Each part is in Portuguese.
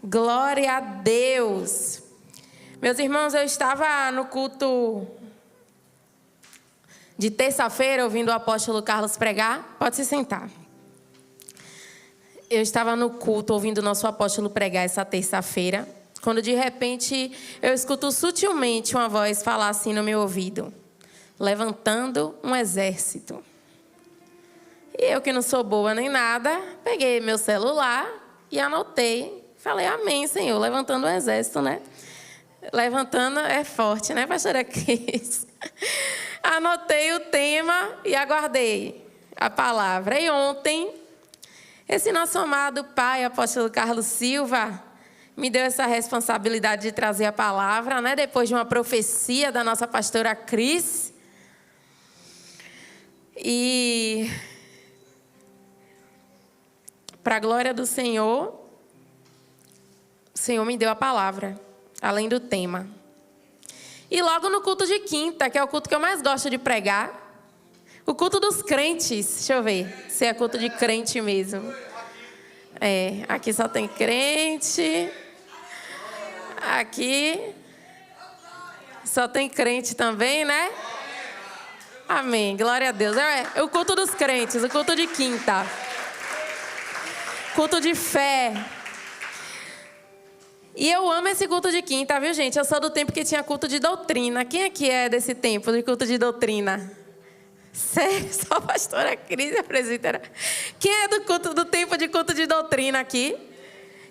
Glória a Deus. Meus irmãos, eu estava no culto de terça-feira, ouvindo o apóstolo Carlos pregar. Pode se sentar. Eu estava no culto, ouvindo o nosso apóstolo pregar essa terça-feira, quando de repente eu escuto sutilmente uma voz falar assim no meu ouvido: levantando um exército. E eu, que não sou boa nem nada, peguei meu celular e anotei. Falei, amém, Senhor, levantando um exército, né? Levantando é forte, né, pastora Cris? Anotei o tema e aguardei a palavra. E ontem, esse nosso amado pai, apóstolo Carlos Silva, me deu essa responsabilidade de trazer a palavra, né? Depois de uma profecia da nossa pastora Cris. E, para a glória do Senhor, o Senhor me deu a palavra, além do tema. E logo no culto de quinta, que é o culto que eu mais gosto de pregar, o culto dos crentes. Deixa eu ver se é culto de crente mesmo. É, aqui só tem crente. Aqui só tem crente também, né? Amém, glória a Deus. É o culto dos crentes, o culto de quinta. Culto de fé. E eu amo esse culto de quinta, viu, gente? Eu sou do tempo que tinha culto de doutrina. Quem aqui é desse tempo de culto de doutrina? Sério? Só a pastora Cris e a presbítera. Quem é do tempo de culto de doutrina aqui?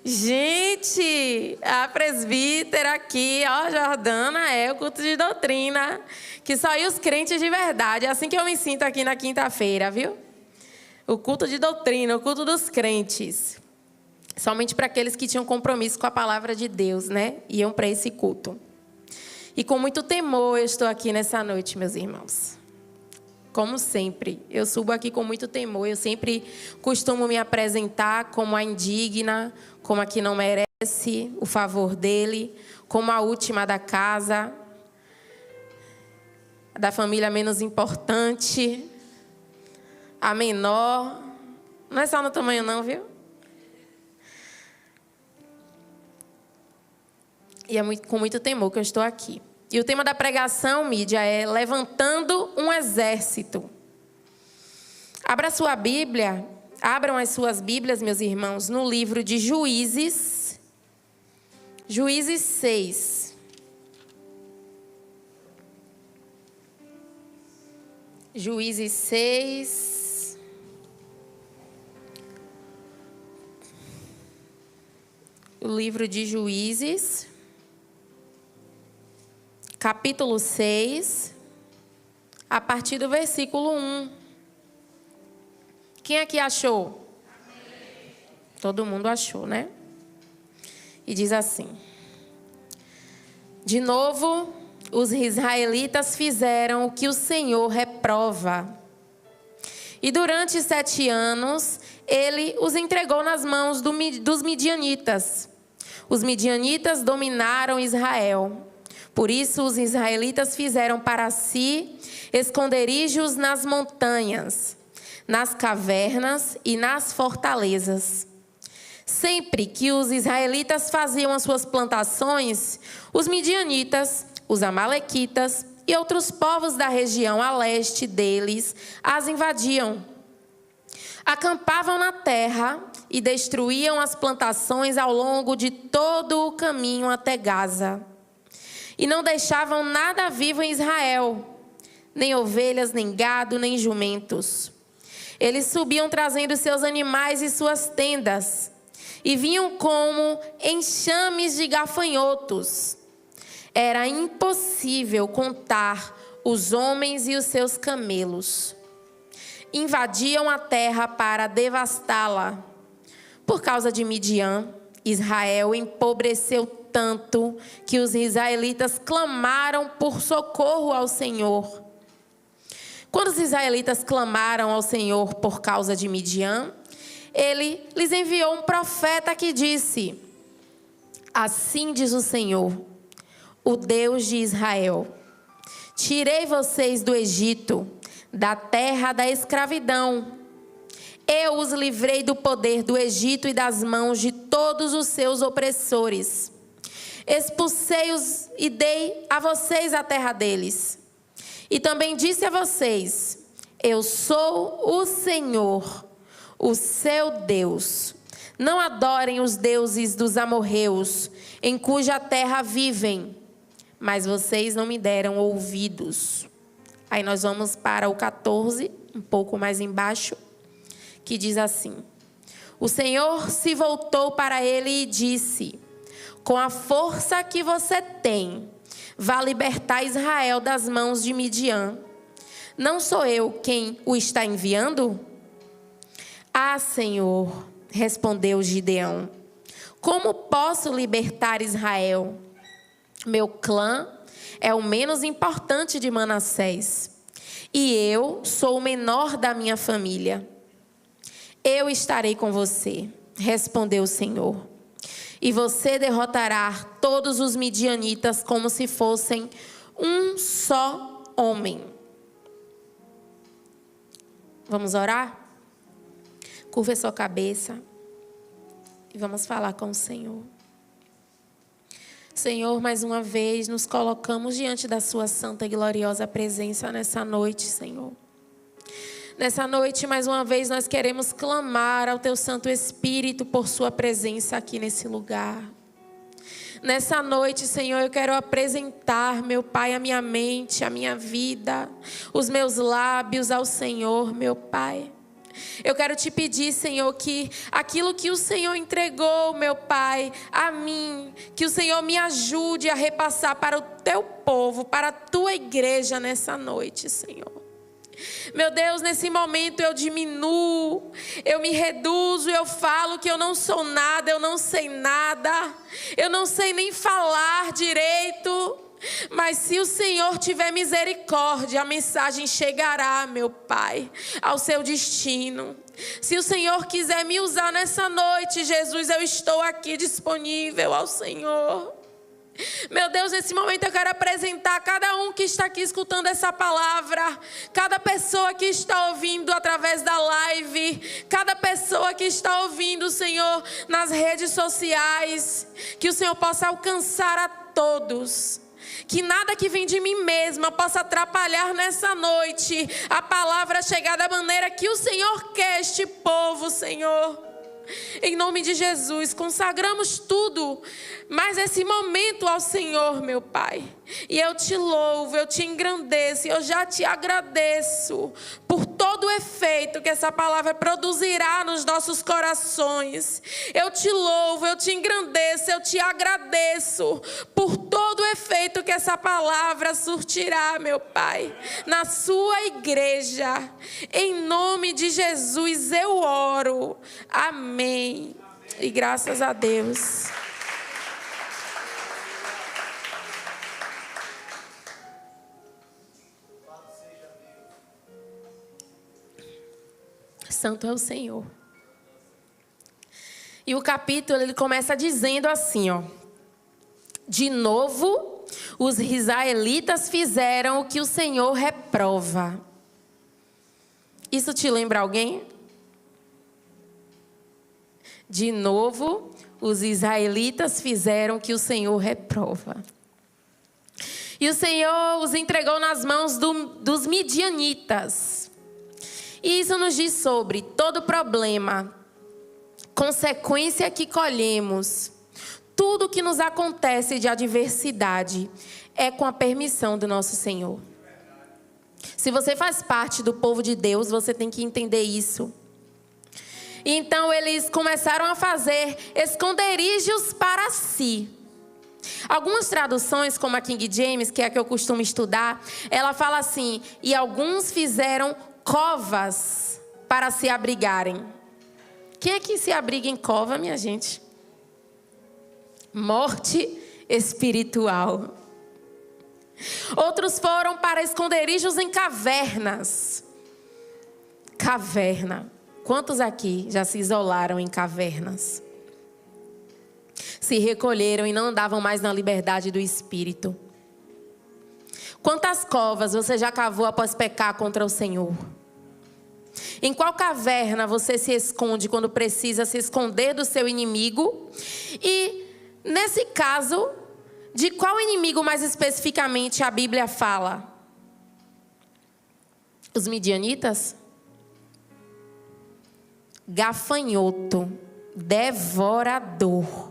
Gente, a presbítera aqui, ó, Jordana, é o culto de doutrina. Que só ia os crentes de verdade. É assim que eu me sinto aqui na quinta-feira, viu? O culto de doutrina, o culto dos crentes. Somente para aqueles que tinham compromisso com a palavra de Deus, né? Iam para esse culto. E com muito temor eu estou aqui nessa noite, meus irmãos. Como sempre, eu subo aqui com muito temor. Eu sempre costumo me apresentar como a indigna, como a que não merece o favor dele, como a última da casa, da família menos importante, a menor. Não é só no tamanho não, viu? E é com muito temor que eu estou aqui. E o tema da pregação, mídia, é levantando um exército. Abram as suas Bíblias, meus irmãos, no livro de Juízes. Juízes 6. Juízes 6. O livro de Juízes, capítulo 6, a partir do versículo 1. Quem aqui achou? Amém. Todo mundo achou, né? E diz assim: de novo, os israelitas fizeram o que o Senhor reprova. E durante 7 anos, ele os entregou nas mãos dos midianitas. Os midianitas dominaram Israel. Por isso, os israelitas fizeram para si esconderijos nas montanhas, nas cavernas e nas fortalezas. Sempre que os israelitas faziam as suas plantações, os midianitas, os amalequitas e outros povos da região a leste deles as invadiam. Acampavam na terra e destruíam as plantações ao longo de todo o caminho até Gaza. E não deixavam nada vivo em Israel, nem ovelhas, nem gado, nem jumentos. Eles subiam trazendo seus animais e suas tendas, e vinham como enxames de gafanhotos. Era impossível contar os homens e os seus camelos. Invadiam a terra para devastá-la. Por causa de Midian, Israel empobreceu tanto que os israelitas clamaram por socorro ao Senhor. Quando os israelitas clamaram ao Senhor por causa de Midian, ele lhes enviou um profeta que disse: assim diz o Senhor, o Deus de Israel: tirei vocês do Egito, da terra da escravidão. eu os livrei do poder do Egito e das mãos de todos os seus opressores. Expulsei-os e dei a vocês a terra deles. E também disse a vocês: eu sou o Senhor, o seu Deus. Não adorem os deuses dos amorreus, em cuja terra vivem. Mas vocês não me deram ouvidos. Aí nós vamos para o 14, um pouco mais embaixo, que diz assim: o Senhor se voltou para ele e disse: com a força que você tem, vá libertar Israel das mãos de Midian. Não sou eu quem o está enviando? Ah, Senhor, respondeu Gideão, como posso libertar Israel? Meu clã é o menos importante de Manassés, e eu sou o menor da minha família. Eu estarei com você, respondeu o Senhor, e você derrotará todos os midianitas como se fossem um só homem. Vamos orar? Curva a sua cabeça e vamos falar com o Senhor. Senhor, mais uma vez nos colocamos diante da sua santa e gloriosa presença nessa noite, Senhor. Nessa noite, mais uma vez, nós queremos clamar ao teu Santo Espírito por sua presença aqui nesse lugar. Nessa noite, Senhor, eu quero apresentar, meu Pai, a minha mente, a minha vida, os meus lábios ao Senhor, meu Pai. Eu quero te pedir, Senhor, que aquilo que o Senhor entregou, meu Pai, a mim, que o Senhor me ajude a repassar para o teu povo, para a tua igreja nessa noite, Senhor. Meu Deus, nesse momento eu diminuo, eu me reduzo, eu falo que eu não sou nada, eu não sei nada, eu não sei nem falar direito. Mas se o Senhor tiver misericórdia, a mensagem chegará, meu Pai, ao seu destino. Se o Senhor quiser me usar nessa noite, Jesus, eu estou aqui disponível ao Senhor. Meu Deus, nesse momento eu quero apresentar cada um que está aqui escutando essa palavra, cada pessoa que está ouvindo através da live, cada pessoa que está ouvindo, Senhor, nas redes sociais, que o Senhor possa alcançar a todos. Que nada que vem de mim mesma possa atrapalhar nessa noite a palavra chegar da maneira que o Senhor quer este povo, Senhor. Em nome de Jesus, consagramos tudo, mas esse momento ao Senhor, meu Pai. E eu te louvo, eu te engrandeço, eu já te agradeço por todo o efeito que essa palavra produzirá nos nossos corações. Eu te louvo, eu te engrandeço, eu te agradeço por todo o efeito que essa palavra surtirá, meu Pai, na sua igreja. Em nome de Jesus eu oro. Amém. E graças a Deus. Santo é o Senhor. E o capítulo ele começa dizendo assim, ó: de novo, os israelitas fizeram o que o Senhor reprova. Isso te lembra alguém? De novo, os israelitas fizeram o que o Senhor reprova. E o Senhor os entregou nas mãos dos midianitas. E isso nos diz sobre todo problema, consequência que colhemos. Tudo que nos acontece de adversidade é com a permissão do nosso Senhor. Se você faz parte do povo de Deus, você tem que entender isso. Então eles começaram a fazer esconderijos para si. Algumas traduções, como a King James, que é a que eu costumo estudar, ela fala assim: e alguns fizeram covas para se abrigarem. Quem é que se abriga em cova, minha gente? Morte espiritual. Outros foram para esconderijos em cavernas. Caverna. Quantos aqui já se isolaram em cavernas? Se recolheram e não andavam mais na liberdade do Espírito. Quantas covas você já cavou após pecar contra o Senhor? Em qual caverna você se esconde quando precisa se esconder do seu inimigo? E, nesse caso, de qual inimigo mais especificamente a Bíblia fala? Os midianitas? Gafanhoto, devorador.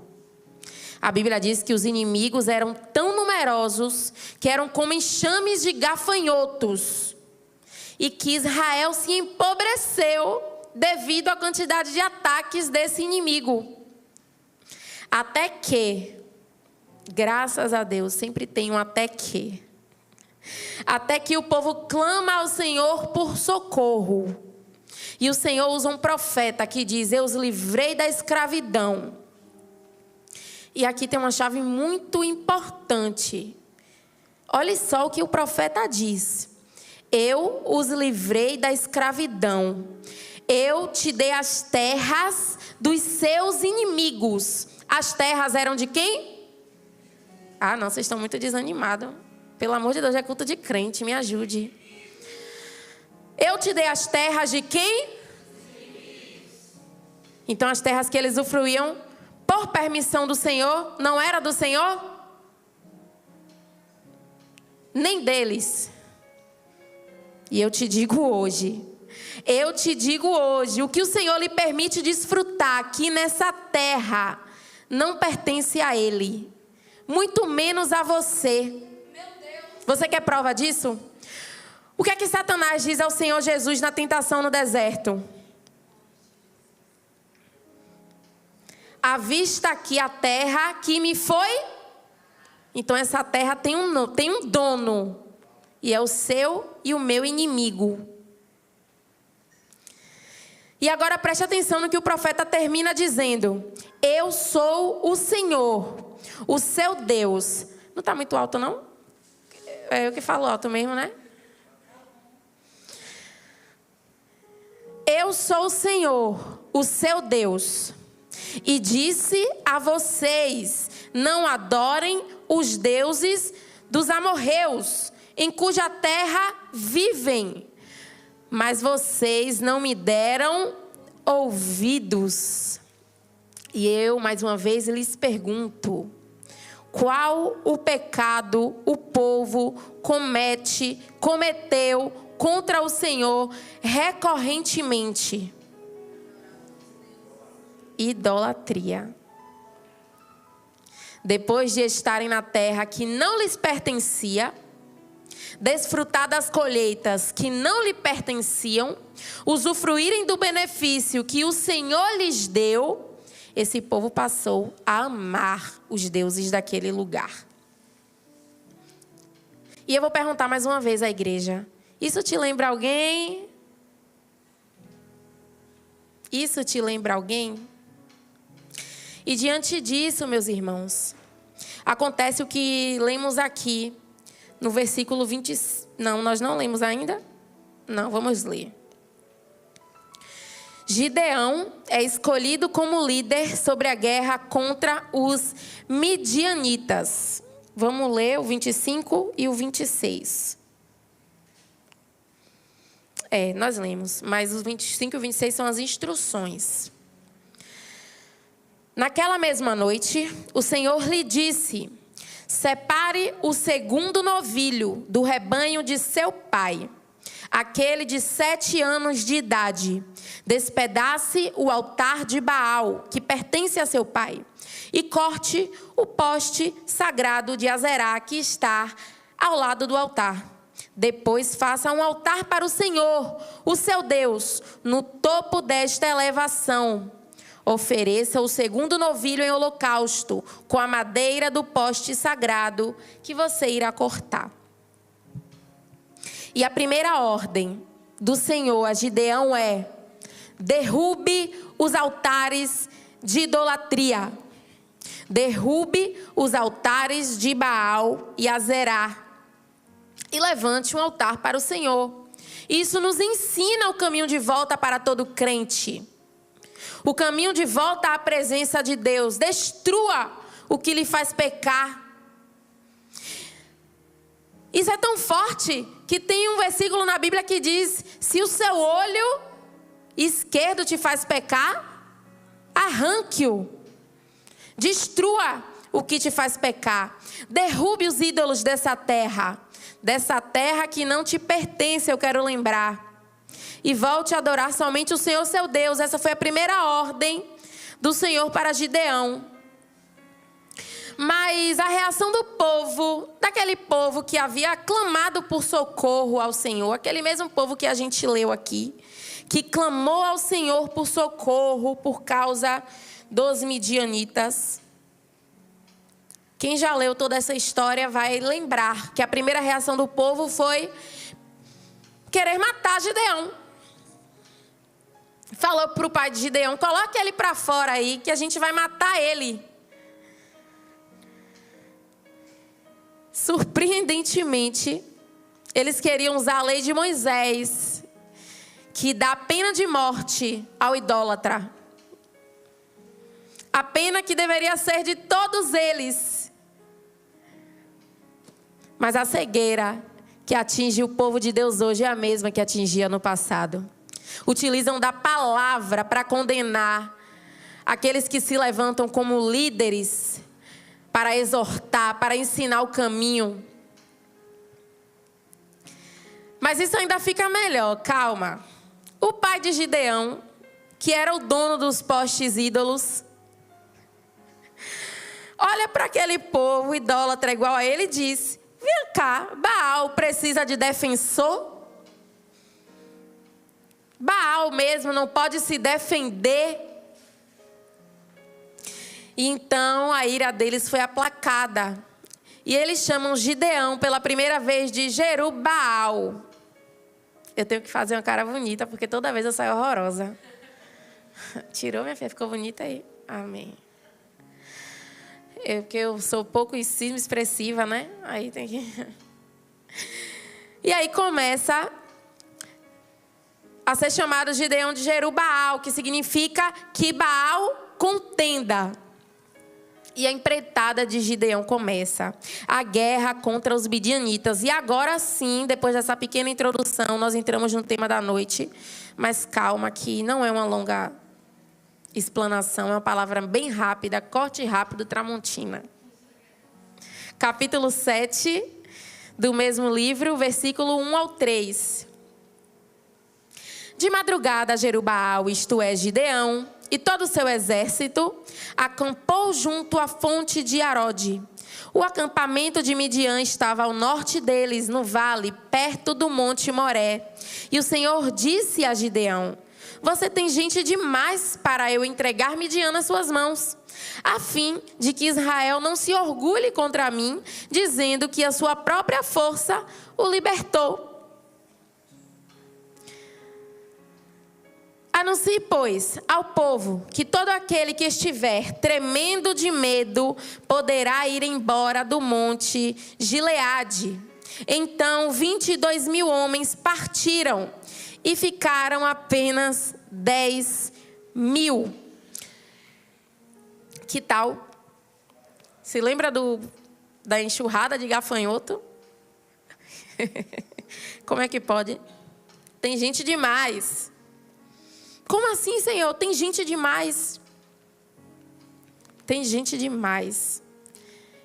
A Bíblia diz que os inimigos eram tão numerosos que eram como enxames de gafanhotos. E que Israel se empobreceu devido à quantidade de ataques desse inimigo. Até que, graças a Deus, sempre tem um até que. Até que o povo clama ao Senhor por socorro. E o Senhor usa um profeta que diz: eu os livrei da escravidão. E aqui tem uma chave muito importante. Olha só o que o profeta diz. Eu os livrei da escravidão. Eu te dei as terras dos seus inimigos. As terras eram de quem? Ah, não, vocês estão muito desanimados. Pelo amor de Deus, é culto de crente, me ajude. Eu te dei as terras de quem? Então as terras que eles usufruíam por permissão do Senhor, não era do Senhor? Nem deles. E eu te digo hoje, o que o Senhor lhe permite desfrutar aqui nessa terra, não pertence a Ele, muito menos a você. Você quer prova disso? O que é que Satanás diz ao Senhor Jesus na tentação no deserto? Avista aqui a terra que me foi. Então essa terra tem um dono. E é o seu e o meu inimigo. E agora preste atenção no que o profeta termina dizendo. Eu sou o Senhor, o seu Deus. Não está muito alto, não? É eu que falo alto mesmo, né? Eu sou o Senhor, o seu Deus. E disse a vocês, não adorem os deuses dos amorreus, em cuja terra vivem. Mas vocês não me deram ouvidos. E eu, mais uma vez, lhes pergunto: qual o pecado o povo cometeu contra o Senhor recorrentemente? Idolatria. Depois de estarem na terra que não lhes pertencia, desfrutar das colheitas que não lhe pertenciam, usufruírem do benefício que o Senhor lhes deu, esse povo passou a amar os deuses daquele lugar. E eu vou perguntar mais uma vez à igreja: isso te lembra alguém? Isso te lembra alguém? E diante disso, meus irmãos, acontece o que lemos aqui no versículo 20. Não, nós não lemos ainda? Não, vamos ler. Gideão é escolhido como líder sobre a guerra contra os midianitas. Vamos ler o 25 e o 26. Nós lemos, mas os 25 e o 26 são as instruções. Naquela mesma noite, o Senhor lhe disse: separe o segundo novilho do rebanho de seu pai, aquele de 7 anos de idade. Despedace o altar de Baal, que pertence a seu pai, e corte o poste sagrado de Azerá, que está ao lado do altar. Depois faça um altar para o Senhor, o seu Deus, no topo desta elevação. Ofereça o segundo novilho em holocausto, com a madeira do poste sagrado que você irá cortar. E a primeira ordem do Senhor a Gideão é: derrube os altares de idolatria. Derrube os altares de Baal e Azerá. E levante um altar para o Senhor. Isso nos ensina o caminho de volta para todo crente. O caminho de volta à presença de Deus. Destrua o que lhe faz pecar. Isso é tão forte que tem um versículo na Bíblia que diz: se o seu olho esquerdo te faz pecar, arranque-o. Destrua o que te faz pecar. Derrube os ídolos dessa terra que não te pertence, eu quero lembrar. E volte a adorar somente o Senhor seu Deus. Essa foi a primeira ordem do Senhor para Gideão. Mas a reação do povo, daquele povo que havia clamado por socorro ao Senhor, aquele mesmo povo que a gente leu aqui, que clamou ao Senhor por socorro por causa dos midianitas. Quem já leu toda essa história vai lembrar que a primeira reação do povo foi querer matar Gideão. Falou para o pai de Gideão: coloque ele para fora aí que a gente vai matar ele. Surpreendentemente, eles queriam usar a lei de Moisés, que dá pena de morte ao idólatra. A pena que deveria ser de todos eles. Mas a cegueira que atinge o povo de Deus hoje é a mesma que atingia no passado. Utilizam da palavra para condenar aqueles que se levantam como líderes, para exortar, para ensinar o caminho. Mas isso ainda fica melhor, calma. O pai de Gideão, que era o dono dos postes ídolos, olha para aquele povo idólatra igual a ele e diz: vem cá, Baal precisa de defensor? Baal mesmo não pode se defender? E então a ira deles foi aplacada. E eles chamam Gideão pela primeira vez de Jerubaal. Eu tenho que fazer uma cara bonita, porque toda vez eu saio horrorosa. Tirou, minha filha? Ficou bonita aí? Amém. Porque eu sou pouco expressiva, né? Aí tem que... E aí começa a ser chamado Gideão de Jerubaal, que significa que Baal contenda. E a empreitada de Gideão começa. A guerra contra os midianitas. E agora sim, depois dessa pequena introdução, nós entramos no tema da noite. Mas calma, que não é uma longa explanação, é uma palavra bem rápida, corte rápido, Tramontina. Capítulo 7 do mesmo livro, versículo 1 ao 3. De madrugada, Jerubaal, isto é, Gideão, e todo o seu exército acampou junto à fonte de Arode. O acampamento de Midian estava ao norte deles, no vale, perto do monte Moré. E o Senhor disse a Gideão: você tem gente demais para eu entregar Midian nas suas mãos, a fim de que Israel não se orgulhe contra mim, dizendo que a sua própria força o libertou. Anuncie, pois, ao povo que todo aquele que estiver tremendo de medo poderá ir embora do monte Gileade. Então 22.000 homens partiram e ficaram apenas 10.000. Que tal? Se lembra da enxurrada de gafanhoto? Como é que pode? Tem gente demais. Como assim, Senhor? Tem gente demais. Tem gente demais.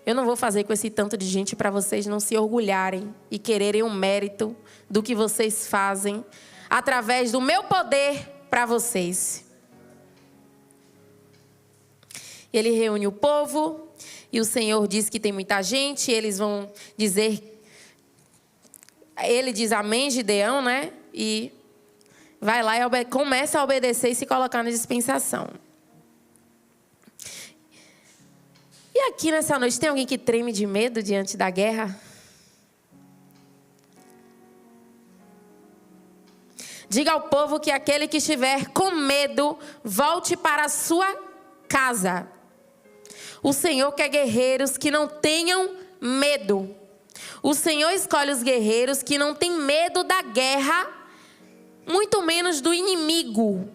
Eu não vou fazer com esse tanto de gente para vocês não se orgulharem e quererem o mérito do que vocês fazem através do meu poder para vocês. Ele reúne o povo e o Senhor diz que tem muita gente. Eles vão dizer... Ele diz amém, Gideão, né? E... vai lá e começa a obedecer e se colocar na dispensação. E aqui nessa noite, tem alguém que treme de medo diante da guerra? Diga ao povo que aquele que estiver com medo, volte para a sua casa. O Senhor quer guerreiros que não tenham medo. O Senhor escolhe os guerreiros que não têm medo da guerra, muito menos do inimigo.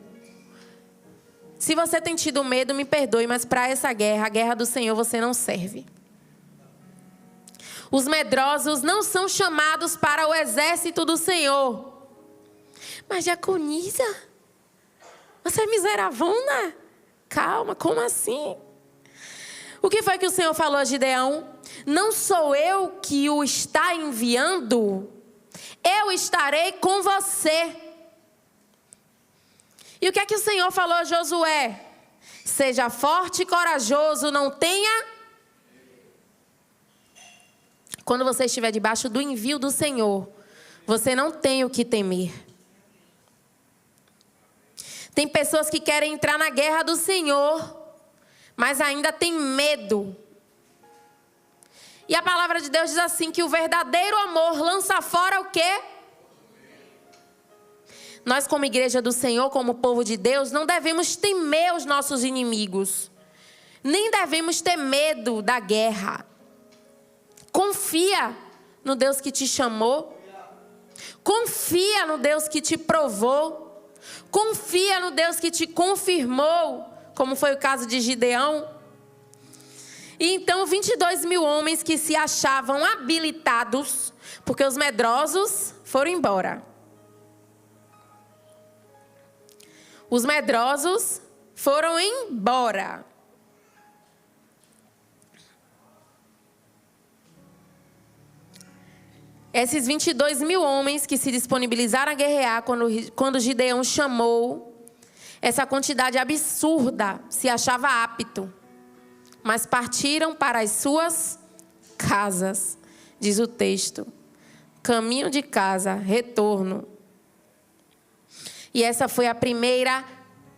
Se você tem tido medo, me perdoe, mas para essa guerra, a guerra do Senhor, você não serve. Os medrosos não são chamados para o exército do Senhor. Mas diaconisa, Você é miseravona? Calma, como assim? O que foi que o Senhor falou a Gideão? Não sou eu que o está enviando? Eu estarei com você. E o que é que o Senhor falou a Josué? Seja forte e corajoso, não tenha... Quando você estiver debaixo do envio do Senhor, você não tem o que temer. Tem pessoas que querem entrar na guerra do Senhor, mas ainda tem medo. E a palavra de Deus diz assim, que o verdadeiro amor lança fora o quê? Nós, como igreja do Senhor, como povo de Deus, não devemos temer os nossos inimigos. Nem devemos ter medo da guerra. Confia no Deus que te chamou. Confia no Deus que te provou. Confia no Deus que te confirmou, como foi o caso de Gideão. E então 22 mil homens que se achavam habilitados, porque os medrosos foram embora. Os medrosos foram embora. Esses 22 mil homens que se disponibilizaram a guerrear quando Gideão chamou, essa quantidade absurda se achava apto. Mas partiram para as suas casas, diz o texto. Caminho de casa, retorno. E essa foi a primeira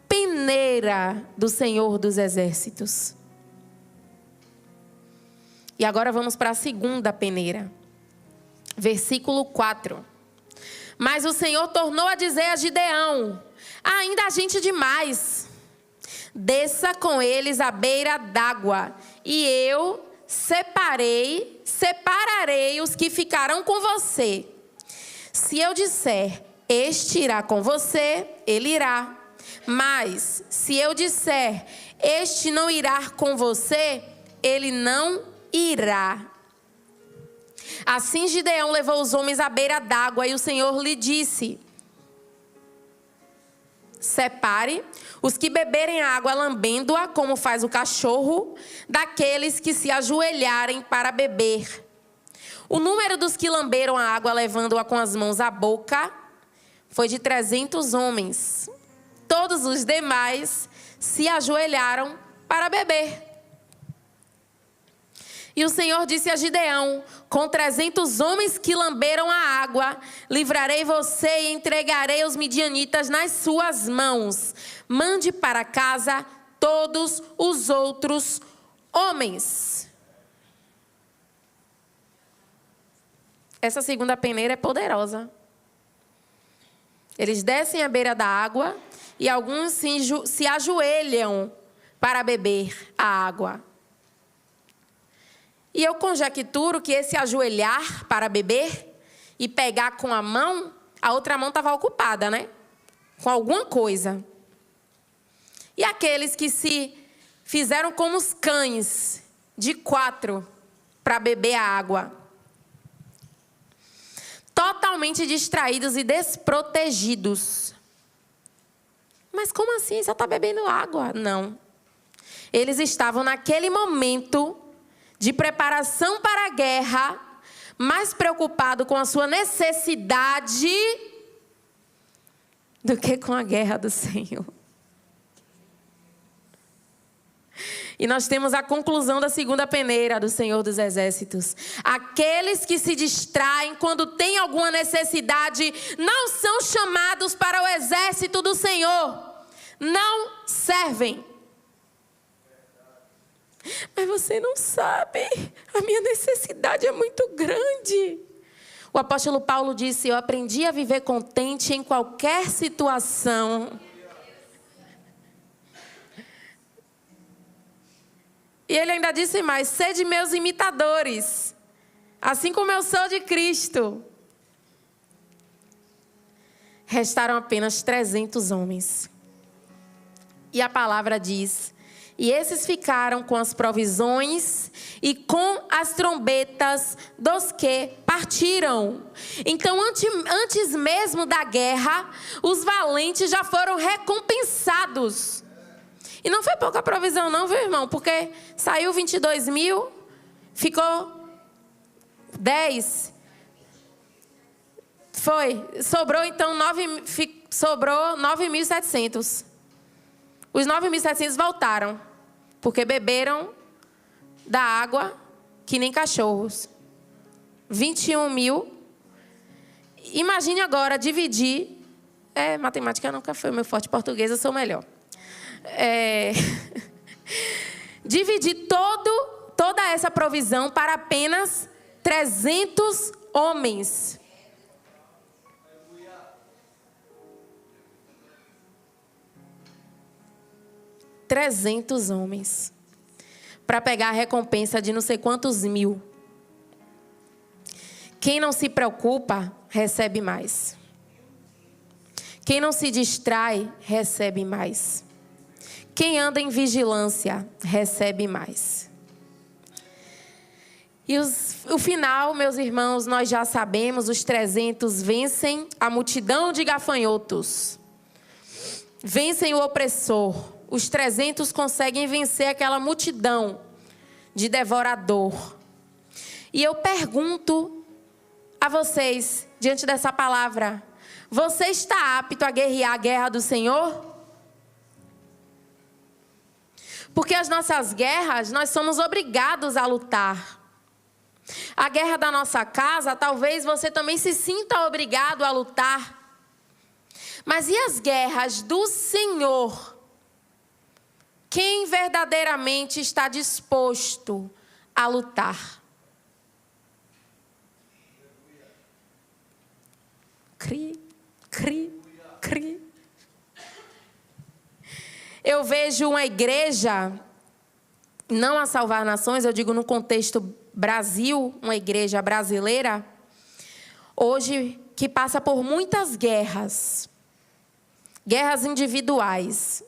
peneira do Senhor dos Exércitos. E agora vamos para a segunda peneira. Versículo 4. Mas o Senhor tornou a dizer a Gideão: ainda há gente demais. Desça com eles à beira d'água, e eu separarei os que ficarão com você. Se eu disser, este irá com você, ele irá. Mas se eu disser, este não irá com você, ele não irá. Assim Gideão levou os homens à beira d'água, e o Senhor lhe disse: separe os que beberem a água lambendo-a, como faz o cachorro, daqueles que se ajoelharem para beber. O número dos que lamberam a água levando-a com as mãos à boca foi de 300 homens. Todos os demais se ajoelharam para beber. E o Senhor disse a Gideão: com 300 homens que lamberam a água, livrarei você e entregarei os midianitas nas suas mãos. Mande para casa todos os outros homens. Essa segunda peneira é poderosa. Eles descem à beira da água e alguns se ajoelham para beber a água. E eu conjecturo que esse ajoelhar para beber e pegar com a mão, a outra mão estava ocupada, né? Com alguma coisa. E aqueles que se fizeram como os cães, de 4, para beber a água. Totalmente distraídos e desprotegidos. Mas como assim? Você está bebendo água? Não. Eles estavam naquele momento de preparação para a guerra, mais preocupado com a sua necessidade do que com a guerra do Senhor. E nós temos a conclusão da segunda peneira do Senhor dos Exércitos. Aqueles que se distraem quando têm alguma necessidade não são chamados para o exército do Senhor. Não servem. Mas você não sabe, a minha necessidade é muito grande. O apóstolo Paulo disse: eu aprendi a viver contente em qualquer situação. E ele ainda disse mais: sede meus imitadores, assim como eu sou de Cristo. Restaram apenas 300 homens. E a palavra diz: E esses ficaram com as provisões e com as trombetas dos que partiram. Então, antes mesmo da guerra, os valentes já foram recompensados. E não foi pouca provisão não, viu, irmão? Porque saiu 22 mil, ficou 10. Sobrou então 9.700. Os 9.700 voltaram, porque beberam da água que nem cachorros. 21 mil. Imagine agora dividir. Matemática nunca foi o meu forte, português eu sou melhor. Dividir toda essa provisão para apenas 300 homens. $300 homens para pegar a recompensa de não sei quantos mil. Quem não se preocupa, recebe mais. Quem não se distrai, recebe mais. Quem anda em vigilância, recebe mais. E o final, meus irmãos, nós já sabemos, os 300 vencem a multidão de gafanhotos. Vencem o opressor. Os 300 conseguem vencer aquela multidão de devorador. E eu pergunto a vocês, diante dessa palavra, você está apto a guerrear a guerra do Senhor? Porque as nossas guerras, nós somos obrigados a lutar. A guerra da nossa casa, talvez você também se sinta obrigado a lutar. Mas e as guerras do Senhor? Quem verdadeiramente está disposto a lutar? Cri. Eu vejo uma igreja, não a salvar nações, eu digo no contexto Brasil, uma igreja brasileira, hoje que passa por muitas guerras. Guerras individuais.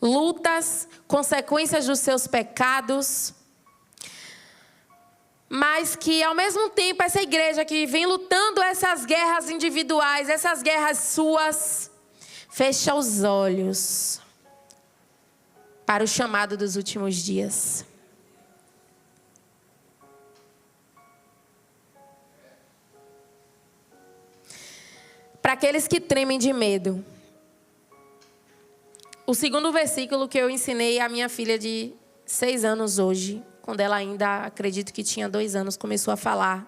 Lutas, consequências dos seus pecados, mas que ao mesmo tempo essa igreja que vem lutando essas guerras individuais, essas guerras suas, fecha os olhos para o chamado dos últimos dias. Para aqueles que tremem de medo. O segundo versículo que eu ensinei à minha filha de 6 anos hoje, quando ela ainda, acredito que tinha 2 anos, começou a falar.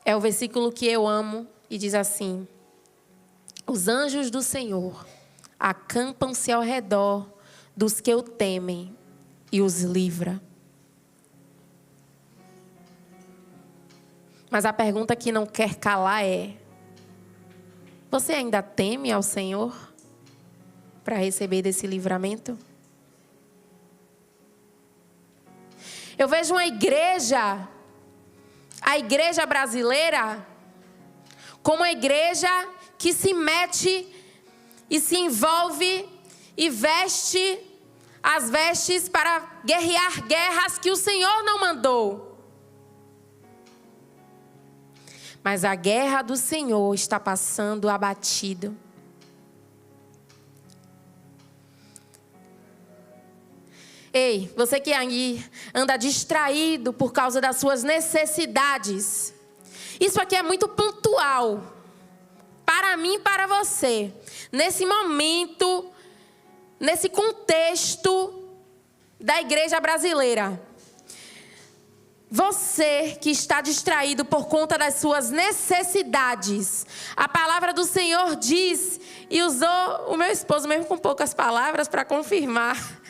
É o versículo que eu amo e diz assim: os anjos do Senhor acampam-se ao redor dos que o temem e os livra. Mas a pergunta que não quer calar é: você ainda teme ao Senhor para receber desse livramento? Eu vejo uma igreja, a igreja brasileira, como uma igreja que se mete e se envolve e veste as vestes para guerrear guerras que o Senhor não mandou. Mas a guerra do Senhor está passando abatido. Ei, você que aí anda distraído por causa das suas necessidades. Isso aqui é muito pontual. Para mim e para você. Nesse momento, nesse contexto da igreja brasileira. Você que está distraído por conta das suas necessidades. A palavra do Senhor diz, e usou o meu esposo mesmo com poucas palavras para confirmar.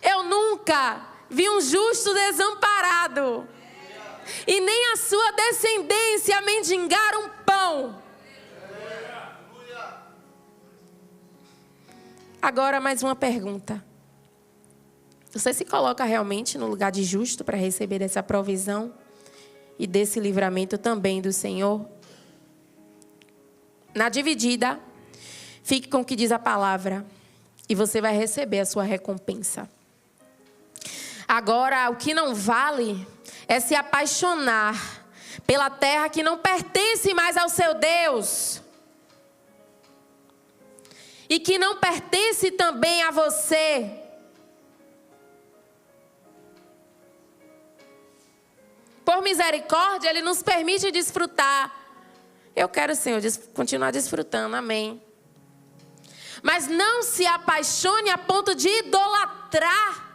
Eu nunca vi um justo desamparado, e nem a sua descendência mendigar um pão. Agora mais uma pergunta. Você se coloca realmente no lugar de justo para receber dessa provisão e desse livramento também do Senhor? Na dividida, fique com o que diz a palavra. E você vai receber a sua recompensa. Agora, o que não vale é se apaixonar pela terra que não pertence mais ao seu Deus. E que não pertence também a você. Por misericórdia, Ele nos permite desfrutar. Eu quero, Senhor, continuar desfrutando, amém. Mas não se apaixone a ponto de idolatrar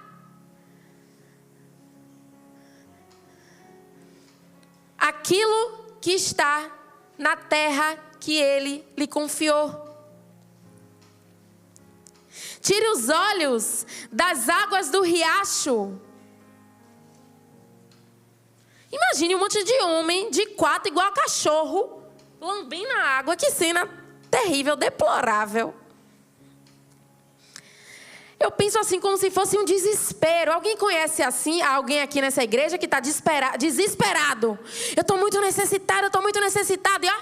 aquilo que está na terra que Ele lhe confiou. Tire os olhos das águas do riacho. Imagine um monte de homem de 4 igual a cachorro, lambendo a água. Que cena terrível, deplorável. Eu penso assim como se fosse um desespero. Alguém conhece assim, alguém aqui nessa igreja que está desesperado? Eu estou muito necessitado, E ó,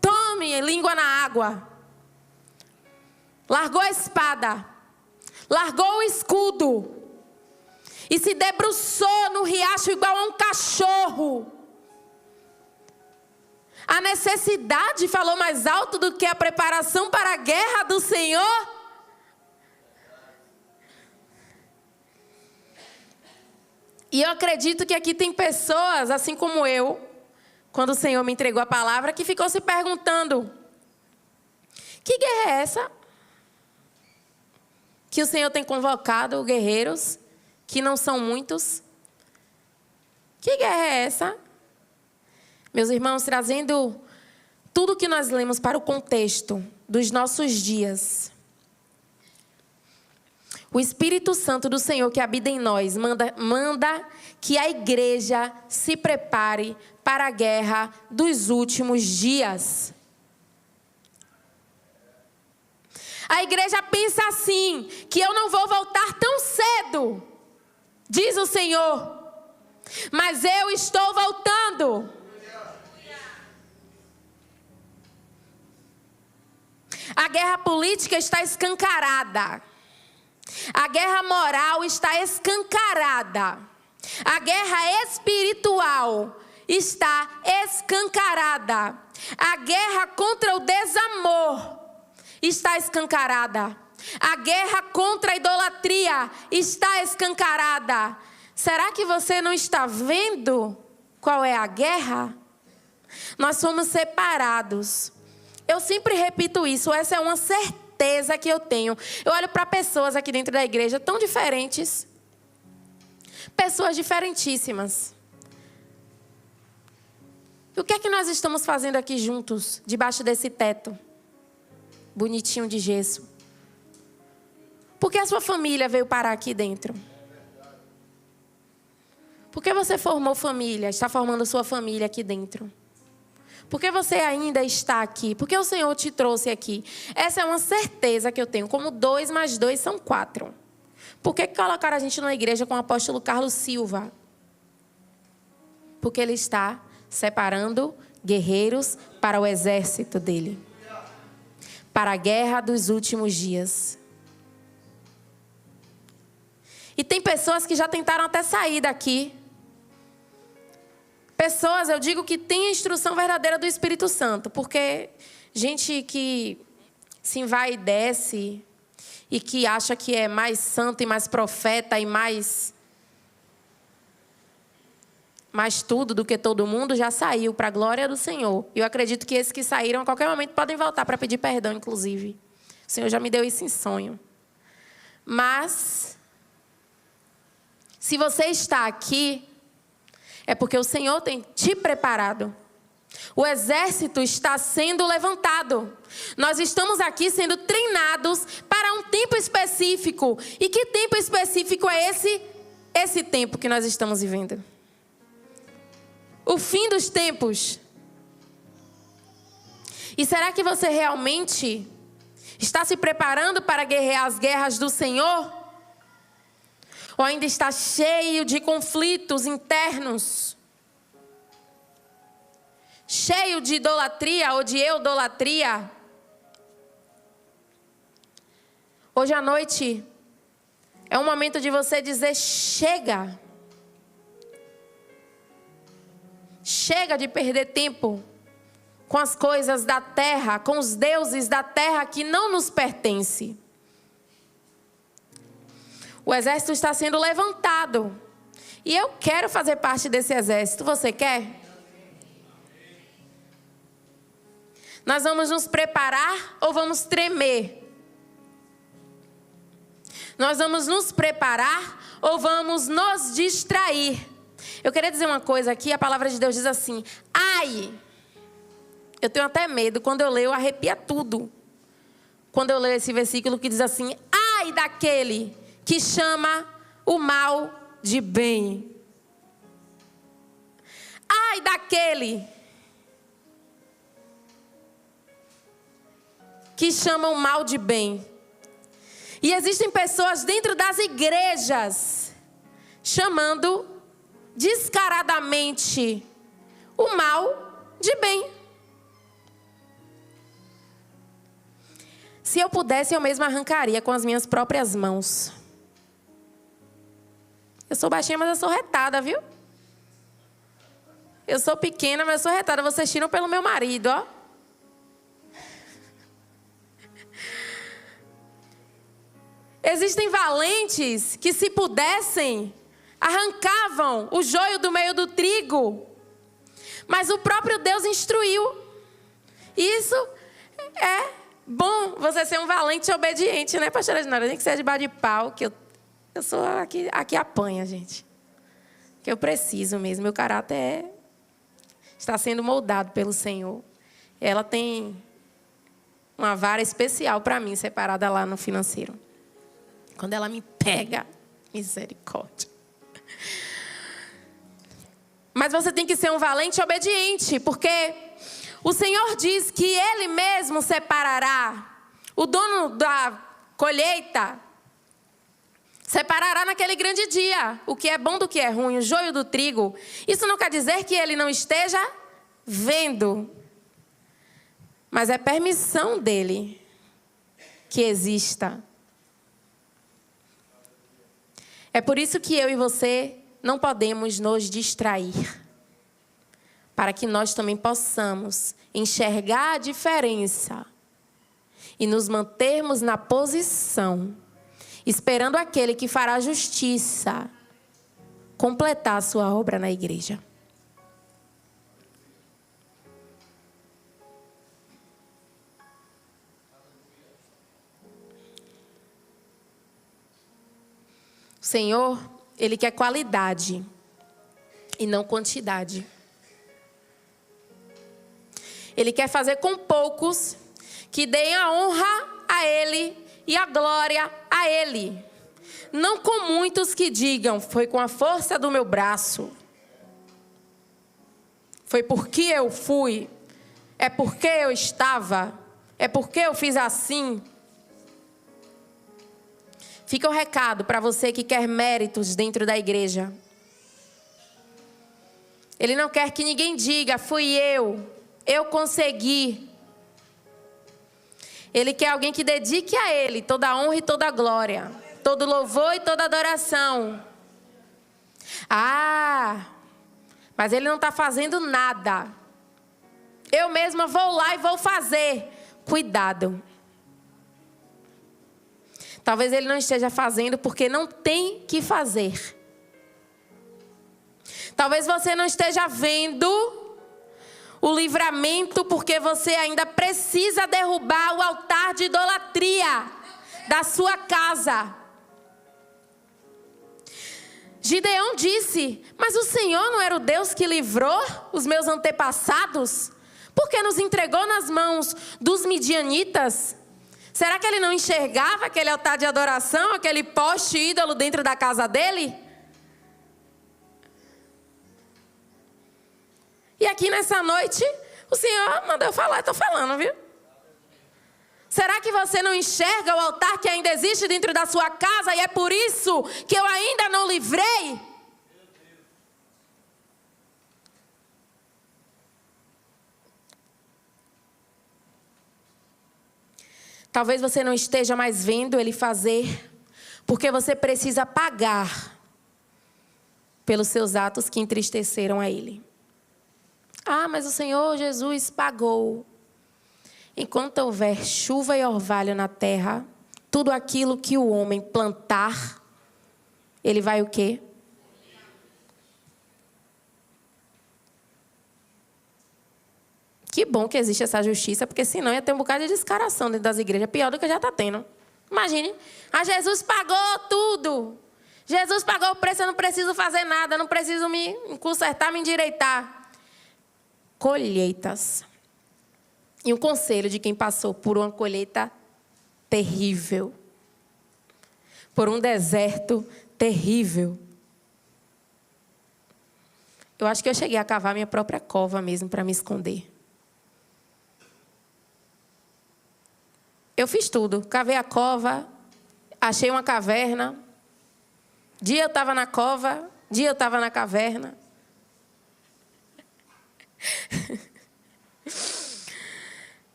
tome língua na água. Largou a espada, largou o escudo e se debruçou no riacho igual a um cachorro. A necessidade falou mais alto do que a preparação para a guerra do Senhor. E eu acredito que aqui tem pessoas, assim como eu, quando o Senhor me entregou a palavra, que ficou se perguntando: que guerra é essa? Que o Senhor tem convocado guerreiros, que não são muitos. Que guerra é essa? Meus irmãos, trazendo tudo que nós lemos para o contexto dos nossos dias. O Espírito Santo do Senhor que habita em nós manda que a igreja se prepare para a guerra dos últimos dias. A igreja pensa assim, que eu não vou voltar tão cedo, diz o Senhor, mas eu estou voltando. A guerra política está escancarada. A guerra moral está escancarada. A guerra espiritual está escancarada. A guerra contra o desamor está escancarada. A guerra contra a idolatria está escancarada. Será que você não está vendo qual é a guerra? Nós somos separados. Eu sempre repito isso, essa é uma certeza que eu tenho. Eu olho para pessoas aqui dentro da igreja tão diferentes. Pessoas diferentíssimas. E o que é que nós estamos fazendo aqui juntos, debaixo desse teto bonitinho de gesso? Por que a sua família veio parar aqui dentro? Por que você formou família, está formando sua família aqui dentro? Por que você ainda está aqui? Por que o Senhor te trouxe aqui? Essa é uma certeza que eu tenho. Como 2 mais 2 são 4. Por que colocaram a gente numa igreja com o apóstolo Carlos Silva? Porque ele está separando guerreiros para o exército dele. Para a guerra dos últimos dias. E tem pessoas que já tentaram até sair daqui. Pessoas, eu digo, que têm a instrução verdadeira do Espírito Santo. Porque gente que se envaidece e que acha que é mais santo e mais profeta e mais tudo do que todo mundo, já saiu para a glória do Senhor. E eu acredito que esses que saíram, a qualquer momento, podem voltar para pedir perdão, inclusive. O Senhor já me deu isso em sonho. Mas, se você está aqui, é porque o Senhor tem te preparado. O exército está sendo levantado. Nós estamos aqui sendo treinados para um tempo específico. E que tempo específico é esse? Esse tempo que nós estamos vivendo. O fim dos tempos. E será que você realmente está se preparando para guerrear as guerras do Senhor? Ou ainda está cheio de conflitos internos? Cheio de idolatria ou de eudolatria? Hoje à noite é um momento de você dizer: chega. Chega de perder tempo com as coisas da terra, com os deuses da terra que não nos pertencem. O exército está sendo levantado. E eu quero fazer parte desse exército. Você quer? Nós vamos nos preparar ou vamos tremer? Nós vamos nos preparar ou vamos nos distrair? Eu queria dizer uma coisa aqui. A palavra de Deus diz assim: ai! Eu tenho até medo. Quando eu leio, arrepia tudo. Quando eu leio esse versículo que diz assim: ai daquele que chama o mal de bem. Ai daquele que chama o mal de bem. E existem pessoas dentro das igrejas chamando descaradamente o mal de bem. Se eu pudesse, eu mesma arrancaria com as minhas próprias mãos. Eu sou baixinha, mas eu sou retada, viu? Eu sou pequena, mas eu sou retada. Vocês tiram pelo meu marido, ó. Existem valentes que, se pudessem, arrancavam o joio do meio do trigo. Mas o próprio Deus instruiu. Isso é bom, você ser um valente e obediente, né, pastora Dinora? Nem que seja de bar de pau, que eu sou aqui apanha, gente. Que eu preciso mesmo. Meu caráter está sendo moldado pelo Senhor. Ela tem uma vara especial para mim, separada lá no financeiro. Quando ela me pega, misericórdia. Mas você tem que ser um valente e obediente, porque o Senhor diz que Ele mesmo separará. O dono da colheita separará naquele grande dia o que é bom do que é ruim, o joio do trigo. Isso não quer dizer que Ele não esteja vendo, mas é permissão dEle que exista. É por isso que eu e você não podemos nos distrair, para que nós também possamos enxergar a diferença e nos mantermos na posição, esperando aquele que fará justiça completar a sua obra na igreja. O Senhor, Ele quer qualidade e não quantidade. Ele quer fazer com poucos que deem a honra a Ele e a glória a Ele. Não com muitos que digam: foi com a força do meu braço. Foi porque eu fui. É porque eu estava. É porque eu fiz assim. Fica o recado para você que quer méritos dentro da igreja. Ele não quer que ninguém diga: fui eu consegui. Ele quer alguém que dedique a Ele toda a honra e toda a glória, todo louvor e toda adoração. Ah, mas Ele não está fazendo nada. Eu mesma vou lá e vou fazer. Cuidado. Talvez Ele não esteja fazendo porque não tem que fazer. Talvez você não esteja vendo o livramento porque você ainda precisa derrubar o altar de idolatria da sua casa. Gideão disse: mas o Senhor não era o Deus que livrou os meus antepassados? Porque nos entregou nas mãos dos midianitas? Será que ele não enxergava aquele altar de adoração, aquele poste ídolo dentro da casa dele? E aqui nessa noite, o Senhor mandou eu falar, estou falando, viu? Será que você não enxerga o altar que ainda existe dentro da sua casa e é por isso que eu ainda não livrei? Talvez você não esteja mais vendo Ele fazer, porque você precisa pagar pelos seus atos que entristeceram a Ele. Ah, mas o Senhor Jesus pagou. Enquanto houver chuva e orvalho na terra, tudo aquilo que o homem plantar, ele vai o quê? Que bom que existe essa justiça, porque senão ia ter um bocado de descaração dentro das igrejas, pior do que já está tendo. Imagine, Jesus pagou tudo. Jesus pagou o preço, eu não preciso fazer nada, não preciso me consertar, me endireitar. Colheitas. E um conselho de quem passou por uma colheita terrível. Por um deserto terrível. Eu acho que eu cheguei a cavar minha própria cova mesmo para me esconder. Eu fiz tudo. Cavei a cova, achei uma caverna. Dia eu estava na cova, dia eu estava na caverna.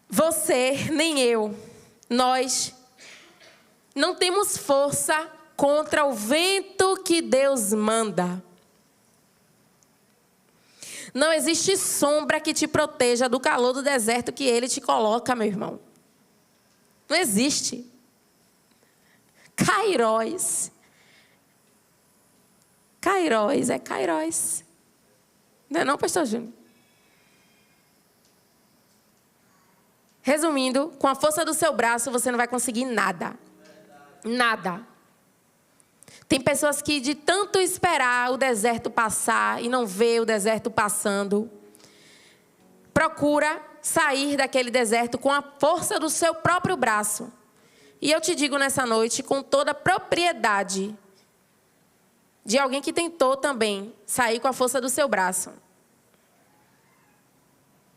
Você, nem eu, nós não temos força contra o vento que Deus manda. Não existe sombra que te proteja do calor do deserto que Ele te coloca, meu irmão. Não existe. Kairós. Kairós é Kairós. Não é não, pastor Júnior? Resumindo, com a força do seu braço você não vai conseguir nada. Nada. Tem pessoas que de tanto esperar o deserto passar e não ver o deserto passando, procura sair daquele deserto com a força do seu próprio braço. E eu te digo nessa noite com toda a propriedade de alguém que tentou também sair com a força do seu braço.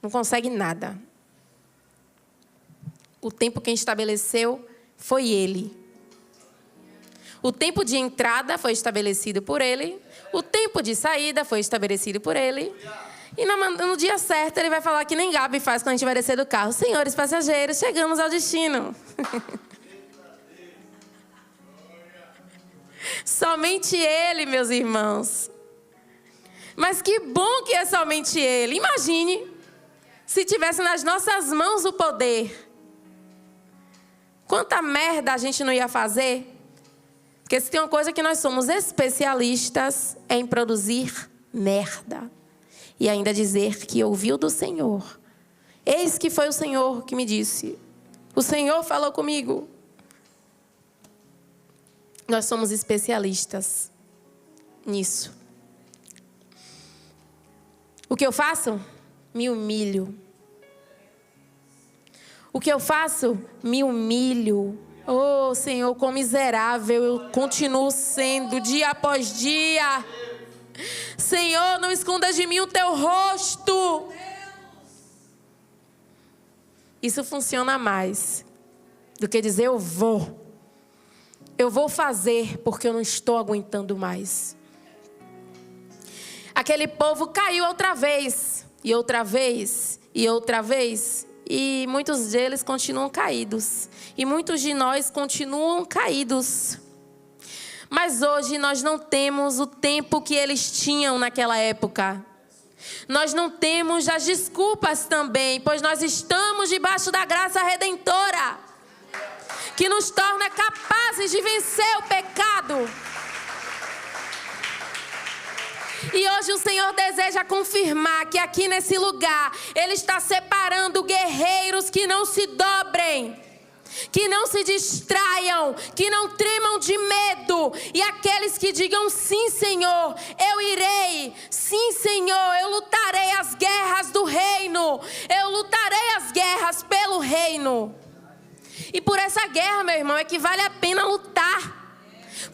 Não consegue nada. O tempo quem estabeleceu foi Ele. O tempo de entrada foi estabelecido por Ele. O tempo de saída foi estabelecido por Ele. E no dia certo Ele vai falar que nem Gabi faz quando a gente vai descer do carro. Senhores passageiros, chegamos ao destino. Somente Ele, meus irmãos. Mas que bom que é somente Ele. Imagine se tivesse nas nossas mãos o poder. Quanta merda a gente não ia fazer? Porque se tem uma coisa que nós somos especialistas é em produzir merda. E ainda dizer que ouviu do Senhor. Eis que foi o Senhor que me disse. O Senhor falou comigo. Nós somos especialistas nisso. O que eu faço? Me humilho. O que eu faço? Me humilho. Oh, Senhor, quão miserável eu continuo sendo dia após dia. Senhor, não escondas de mim o teu rosto. Isso funciona mais do que dizer eu vou. Eu vou fazer porque eu não estou aguentando mais. Aquele povo caiu outra vez, e outra vez, e outra vez. E muitos deles continuam caídos. E muitos de nós continuam caídos. Mas hoje nós não temos o tempo que eles tinham naquela época. Nós não temos as desculpas também, pois nós estamos debaixo da graça redentora, que nos torna capazes de vencer o pecado. E hoje o Senhor deseja confirmar que aqui nesse lugar Ele está separando guerreiros que não se dobrem, que não se distraiam, que não tremam de medo. E aqueles que digam sim, Senhor, eu irei. Sim, Senhor, eu lutarei as guerras do reino. Eu lutarei as guerras pelo reino. E por essa guerra, meu irmão, é que vale a pena lutar.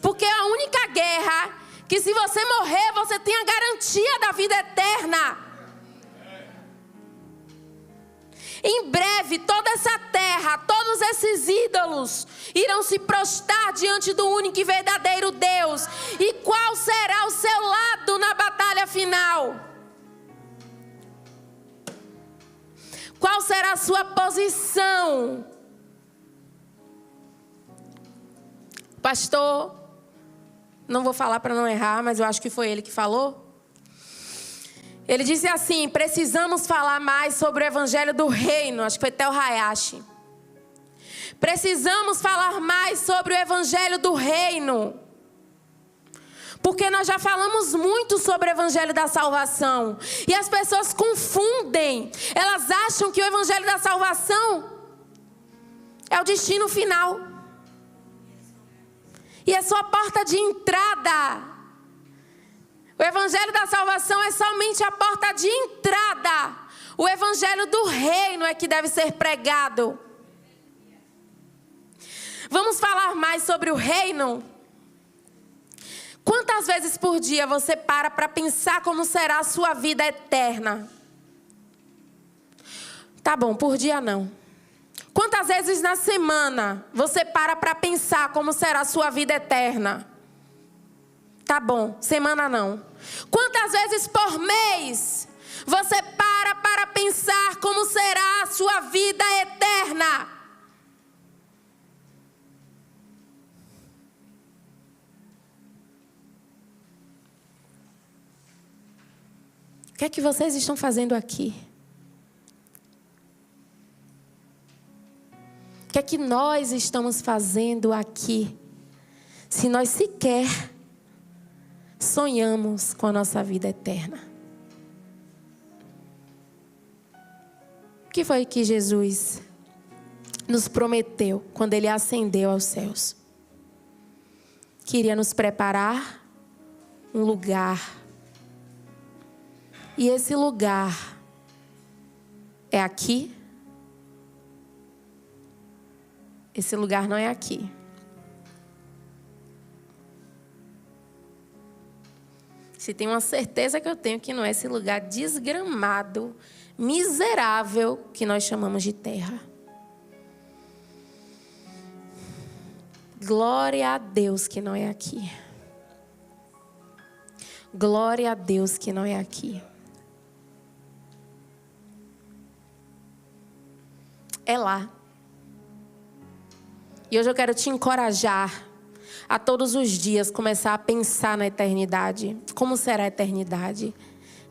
Porque é a única guerra que se você morrer, você tem a garantia da vida eterna. Em breve, toda essa terra, todos esses ídolos irão se prostrar diante do único e verdadeiro Deus. E qual será o seu lado na batalha final? Qual será a sua posição? Pastor, não vou falar para não errar, mas eu acho que foi ele que falou. Ele disse assim: precisamos falar mais sobre o evangelho do reino. Acho que foi Tel Hayashi. Precisamos falar mais sobre o evangelho do reino. Porque nós já falamos muito sobre o evangelho da salvação. E as pessoas confundem. Elas acham que o evangelho da salvação é o destino final. E é só a porta de entrada. O evangelho da salvação é somente a porta de entrada. O evangelho do reino é que deve ser pregado. Vamos falar mais sobre o reino? Quantas vezes por dia você para pensar como será a sua vida eterna? Tá bom, por dia não. Quantas vezes na semana você para pensar como será a sua vida eterna? Tá bom, semana não. Quantas vezes por mês você para pensar como será a sua vida eterna? O que é que vocês estão fazendo aqui? O que é que nós estamos fazendo aqui? Se nós sequer sonhamos com a nossa vida eterna. O que foi que Jesus nos prometeu quando Ele ascendeu aos céus? Queria nos preparar um lugar. E esse lugar é aqui? Esse lugar não é aqui. Se tem uma certeza que eu tenho que não é esse lugar desgramado, miserável, que nós chamamos de terra. Glória a Deus que não é aqui. Glória a Deus que não é aqui. É lá. E hoje eu quero te encorajar a todos os dias começar a pensar na eternidade. Como será a eternidade?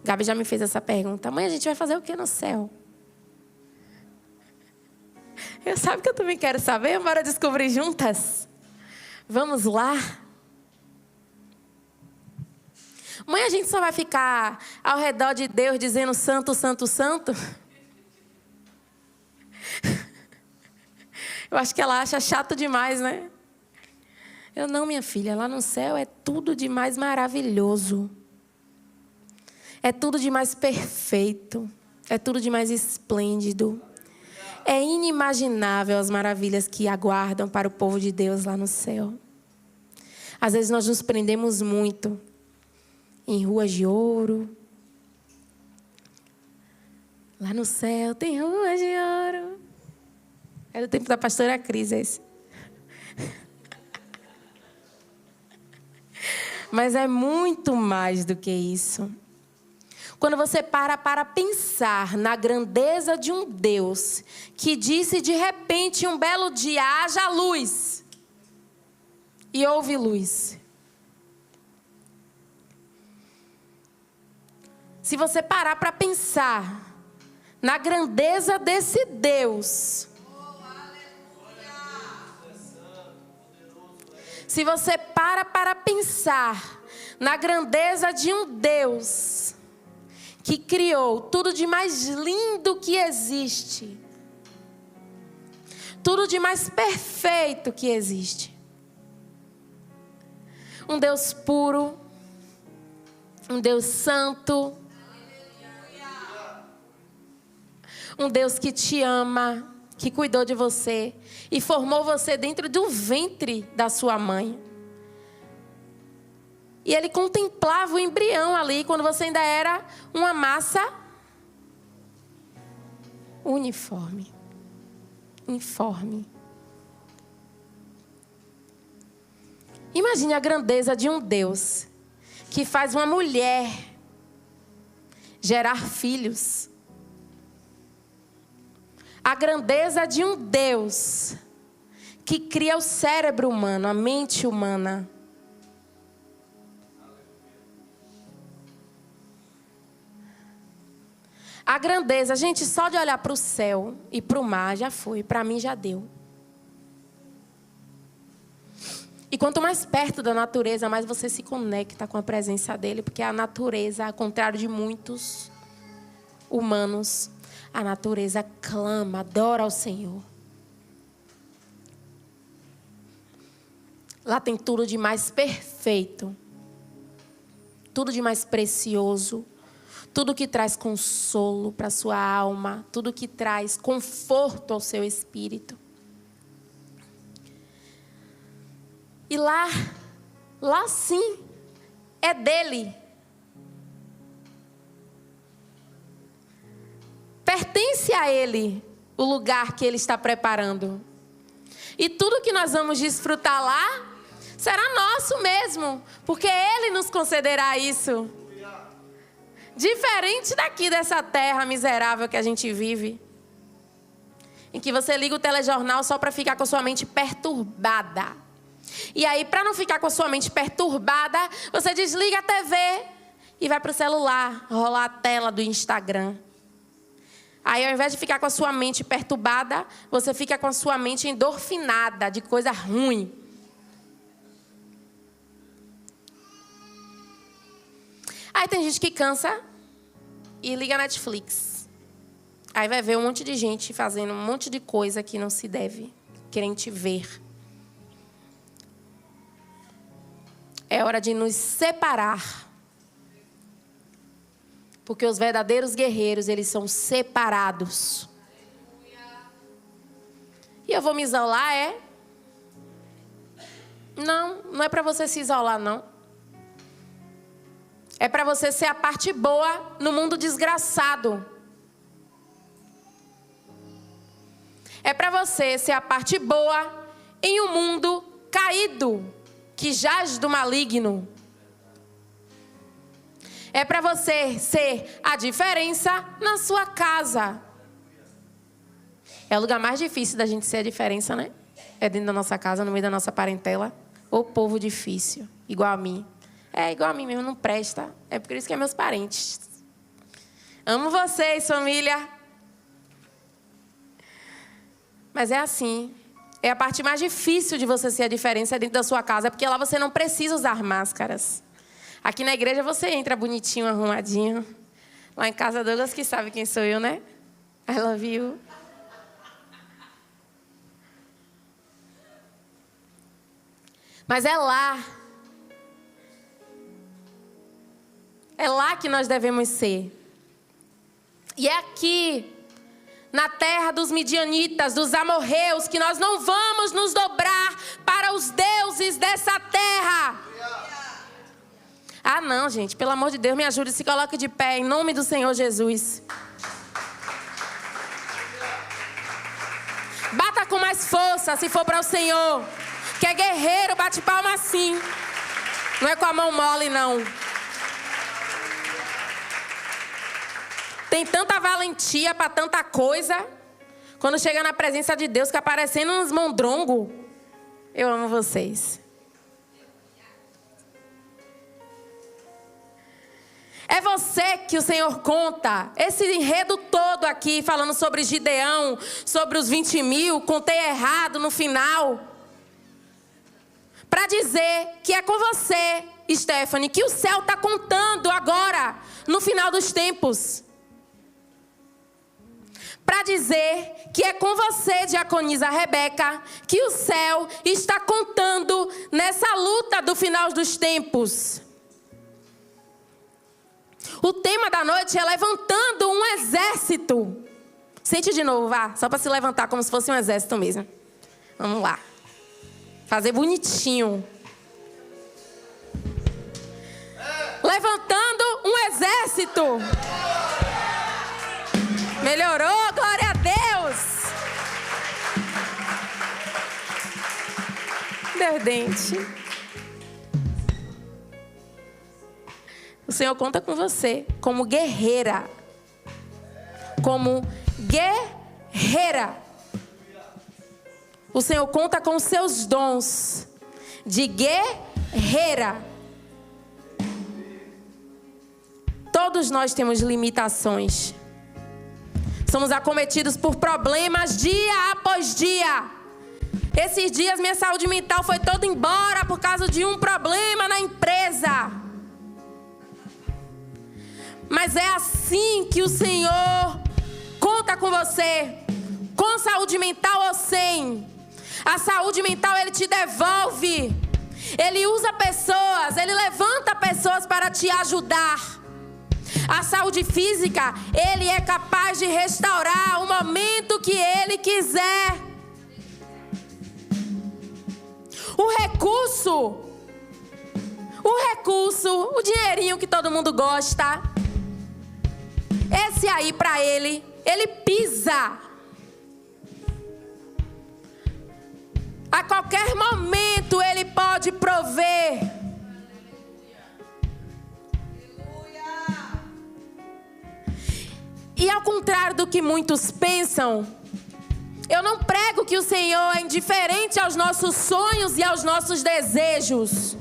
Gabi já me fez essa pergunta. Mãe, a gente vai fazer o que no céu? Eu sabe que eu também quero saber? Bora descobrir juntas? Vamos lá? Mãe, a gente só vai ficar ao redor de Deus dizendo santo, santo, santo? Eu acho que ela acha chato demais, né? Eu não, minha filha. Lá no céu é tudo de mais maravilhoso. É tudo de mais perfeito. É tudo de mais esplêndido. É inimaginável as maravilhas que aguardam para o povo de Deus lá no céu. Às vezes nós nos prendemos muito em ruas de ouro. Lá no céu tem ruas de ouro. É do tempo da pastora Cris, esse. Mas é muito mais do que isso. Quando você para pensar na grandeza de um Deus que disse de repente um belo dia, haja luz. E houve luz. Se você parar para pensar na grandeza desse Deus. Se você para pensar na grandeza de um Deus que criou tudo de mais lindo que existe, tudo de mais perfeito que existe, um Deus puro, um Deus santo, um Deus que te ama, que cuidou de você e formou você dentro do ventre da sua mãe. E Ele contemplava o embrião ali quando você ainda era uma massa uniforme. Informe. Imagine a grandeza de um Deus que faz uma mulher gerar filhos. A grandeza de um Deus que cria o cérebro humano, a mente humana. A grandeza, gente, só de olhar para o céu e para o mar já foi, para mim já deu. E quanto mais perto da natureza, mais você se conecta com a presença dele, porque a natureza, ao contrário de muitos humanos, a natureza clama, adora ao Senhor. Lá tem tudo de mais perfeito, tudo de mais precioso, tudo que traz consolo para a sua alma, tudo que traz conforto ao seu espírito. E lá sim, é dele. Pertence a ele o lugar que ele está preparando. E tudo que nós vamos desfrutar lá será nosso mesmo, porque ele nos concederá isso. Diferente daqui dessa terra miserável que a gente vive, em que você liga o telejornal só para ficar com a sua mente perturbada. E aí, para não ficar com a sua mente perturbada, você desliga a TV e vai para o celular, rolar a tela do Instagram. Aí, ao invés de ficar com a sua mente perturbada, você fica com a sua mente endorfinada de coisa ruim. Aí tem gente que cansa e liga a Netflix. Aí vai ver um monte de gente fazendo um monte de coisa que não se deve, querendo te ver. É hora de nos separar. Porque os verdadeiros guerreiros, eles são separados. E eu vou me isolar, é? Não é para você se isolar, não. É para você ser a parte boa no mundo desgraçado. É para você ser a parte boa em um mundo caído, que jaz do maligno. É para você ser a diferença na sua casa. É o lugar mais difícil da gente ser a diferença, né? É dentro da nossa casa, no meio da nossa parentela. Ô povo difícil, igual a mim. É igual a mim mesmo, não presta. É por isso que é meus parentes. Amo vocês, família. Mas é assim. É a parte mais difícil de você ser a diferença dentro da sua casa, porque lá você não precisa usar máscaras. Aqui na igreja você entra bonitinho, arrumadinho. Lá em casa, Douglas que sabe quem sou eu, né? I love you. Mas é lá. É lá que nós devemos ser. E é aqui, na terra dos midianitas, dos amorreus, que nós não vamos nos dobrar para os deuses dessa terra. Ah, não, gente, pelo amor de Deus, me ajude, se coloque de pé, em nome do Senhor Jesus. Bata com mais força, se for para o Senhor. Que é guerreiro, bate palma assim. Não é com a mão mole, não. Tem tanta valentia para tanta coisa. Quando chega na presença de Deus, fica parecendo uns mondrongo. Eu amo vocês. É você que o Senhor conta. Esse enredo todo aqui, falando sobre Gideão, sobre os 20 mil, contei errado no final. Para dizer que é com você, Stephanie, que o céu está contando agora, no final dos tempos. Para dizer que é com você, diaconisa Rebeca, que o céu está contando nessa luta do final dos tempos. O tema da noite é levantando um exército. Sente de novo, vá. Só para se levantar como se fosse um exército mesmo. Vamos lá. Fazer bonitinho. Levantando um exército. Melhorou, glória a Deus. Meu dente. O Senhor conta com você como guerreira. Como guerreira. o Senhor conta com os seus dons de guerreira. Todos nós temos limitações. Somos acometidos por problemas dia após dia. Esses dias minha saúde mental foi toda embora por causa de um problema na empresa. Mas é assim que o Senhor conta com você, com saúde mental ou sem. A saúde mental Ele te devolve. Ele usa pessoas, Ele levanta pessoas para te ajudar. A saúde física, Ele é capaz de restaurar o momento que Ele quiser. O recurso, o dinheirinho que todo mundo gosta, esse aí para Ele pisa. A qualquer momento Ele pode prover. E ao contrário do que muitos pensam, eu não prego que o Senhor é indiferente aos nossos sonhos e aos nossos desejos.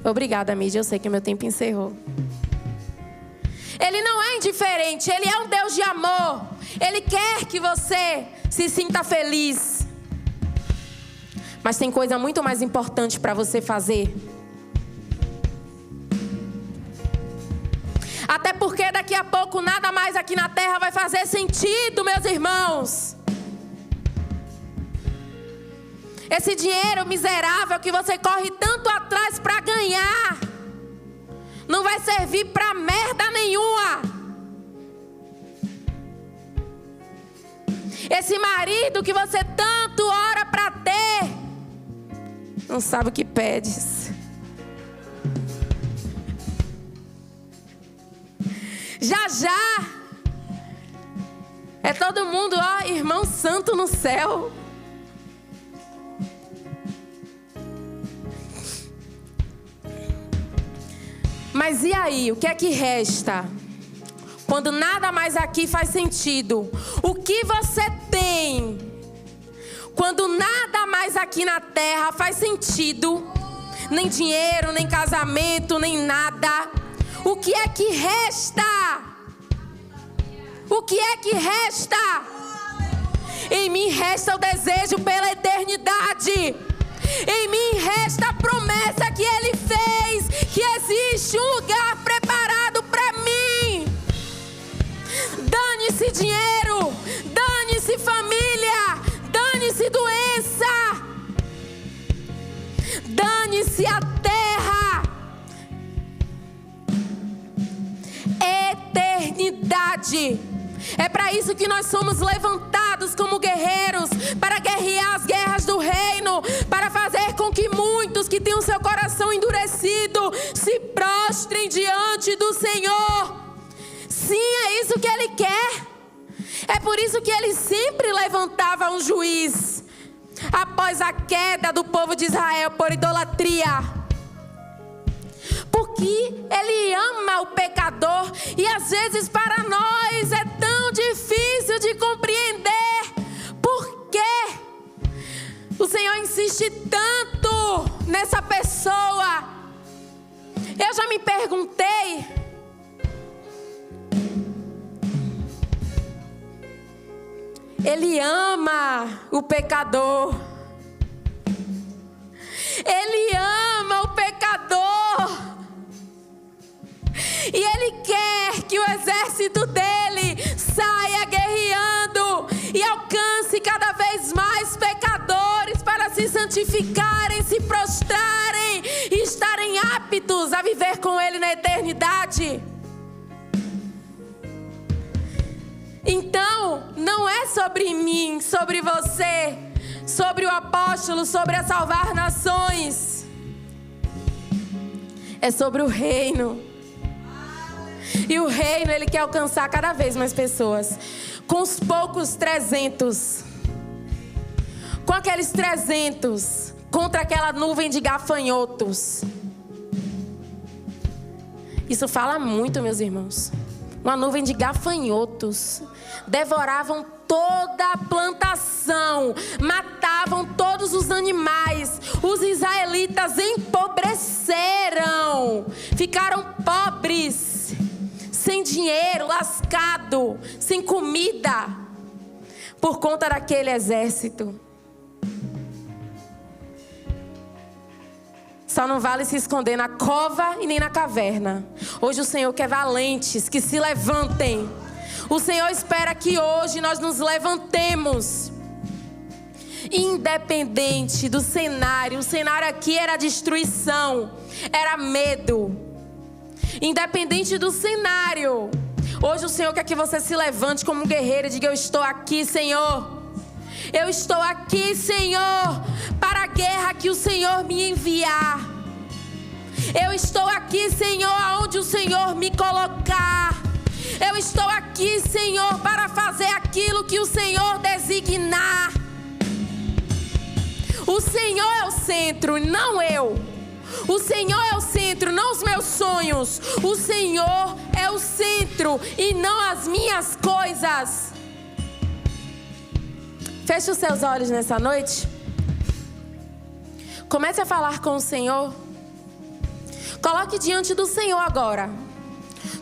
Obrigada, mídia, eu sei que meu tempo encerrou. Ele não é indiferente, Ele é um Deus de amor. Ele quer que você se sinta feliz. Mas tem coisa muito mais importante para você fazer. Até porque daqui a pouco nada mais aqui na terra vai fazer sentido, meus irmãos. Esse dinheiro miserável que você corre tanto atrás para ganhar, não vai servir para merda nenhuma. Esse marido que você tanto ora para ter, não sabe o que pedes. Já é todo mundo, ó, irmão santo no céu. Mas e aí, o que é que resta? Quando nada mais aqui faz sentido, o que você tem? Quando nada mais aqui na terra faz sentido, nem dinheiro, nem casamento, nem nada. O que é que resta? O que é que resta? Em mim resta o desejo pela eternidade. Em mim resta a promessa que Ele fez, que existe um lugar preparado para mim. Dane-se dinheiro, dane-se família, dane-se doença, dane-se a terra. Eternidade. É para isso que nós somos levantados como guerreiros, para guerrear as guerras do reino, para fazer com que muitos que têm o seu coração endurecido se prostrem diante do Senhor. Sim, é isso que Ele quer. É por isso que Ele sempre levantava um juiz após a queda do povo de Israel por idolatria. Porque Ele ama o pecador e às vezes para nós é tão difícil de compreender por que o Senhor insiste tanto nessa pessoa. Eu já me perguntei, Ele ama o pecador. Ele ama o pecador. E Ele quer que o exército dele saia guerreando e alcance cada vez mais pecadores para se santificarem, se prostrarem e estarem aptos a viver com Ele na eternidade. Então, não é sobre mim, sobre você, sobre o apóstolo, sobre a salvar nações. É sobre o reino. E o reino, Ele quer alcançar cada vez mais pessoas. Com os poucos 300. Com aqueles 300. Contra aquela nuvem de gafanhotos. Isso fala muito, meus irmãos. Uma nuvem de gafanhotos. Devoravam toda a plantação, matavam todos os animais. Os israelitas empobreceram, ficaram pobres, sem dinheiro, lascado, sem comida, por conta daquele exército. Só não vale se esconder na cova e nem na caverna. Hoje o Senhor quer valentes que se levantem. O Senhor espera que hoje nós nos levantemos. Independente do cenário. O cenário aqui era destruição, era medo. Independente do cenário. Hoje o Senhor quer que você se levante como um guerreiro e diga: eu estou aqui, Senhor. Eu estou aqui, Senhor, para a guerra que o Senhor me enviar. Eu estou aqui, Senhor, aonde o Senhor me colocar. Eu estou aqui, Senhor, para fazer aquilo que o Senhor designar. O Senhor é o centro, não eu. O Senhor é o centro, não os meus sonhos. O Senhor é o centro e não as minhas coisas. Feche os seus olhos nessa noite. Comece a falar com o Senhor. Coloque diante do Senhor agora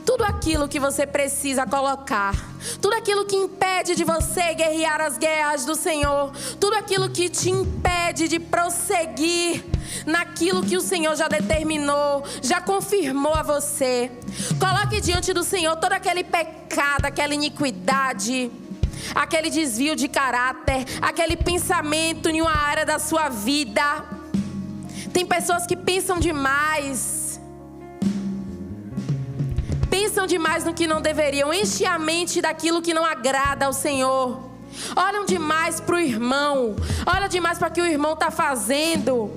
tudo aquilo que você precisa colocar. Tudo aquilo que impede de você guerrear as guerras do Senhor. Tudo aquilo que te impede de prosseguir naquilo que o Senhor já determinou, já confirmou a você. Coloque diante do Senhor todo aquele pecado, aquela iniquidade, aquele desvio de caráter, aquele pensamento em uma área da sua vida. Tem pessoas que pensam demais no que não deveriam, enchem a mente daquilo que não agrada ao Senhor. Olham demais para o irmão, olham demais para o que o irmão está fazendo.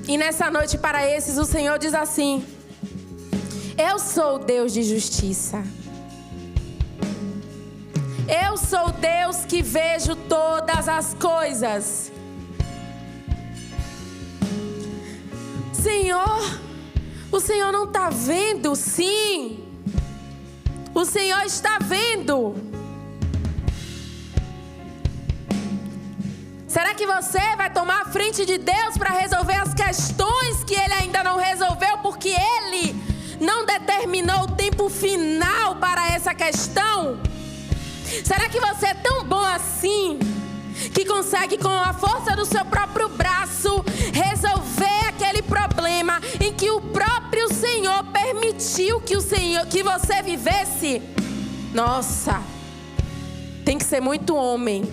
E nessa noite, para esses, o Senhor diz assim: eu sou o Deus de justiça. Eu sou o Deus que vejo todas as coisas. Senhor, o Senhor não está vendo? Sim, o Senhor está vendo. Será que você vai tomar a frente de Deus para resolver as questões que Ele ainda não resolveu, porque Ele não determinou o tempo final para essa questão? Será que você é tão bom assim, que consegue com a força do seu próprio braço resolver aquele problema em que o próprio Senhor permitiu que você vivesse? Nossa, tem que ser muito homem,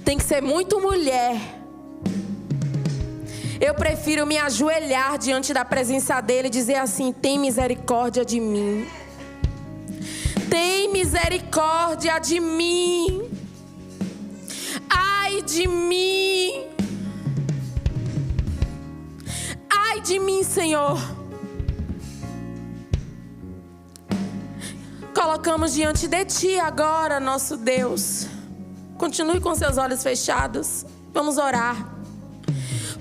tem que ser muito mulher. Eu prefiro me ajoelhar diante da presença dele e dizer assim: tem misericórdia de mim. Tem misericórdia de mim. Ai de mim. Ai de mim, Senhor. Colocamos diante de Ti agora, nosso Deus. Continue com seus olhos fechados. Vamos orar.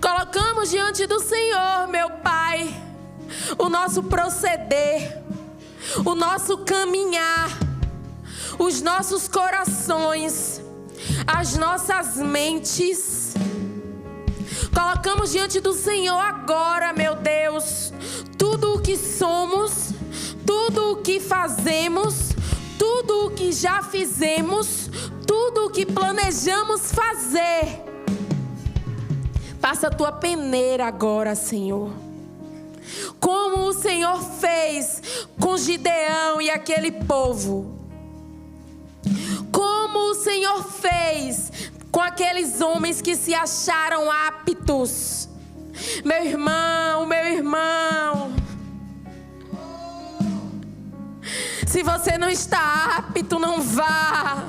Colocamos diante do Senhor, meu Pai, o nosso proceder, o nosso caminhar, os nossos corações, as nossas mentes. Colocamos diante do Senhor agora, meu Deus, tudo o que somos, tudo o que fazemos, tudo o que já fizemos, tudo o que planejamos fazer. Passa a Tua peneira agora, Senhor. Como o Senhor fez com Gideão e aquele povo. Como o Senhor fez com aqueles homens que se acharam aptos. Meu irmão. Se você não está apto, não vá.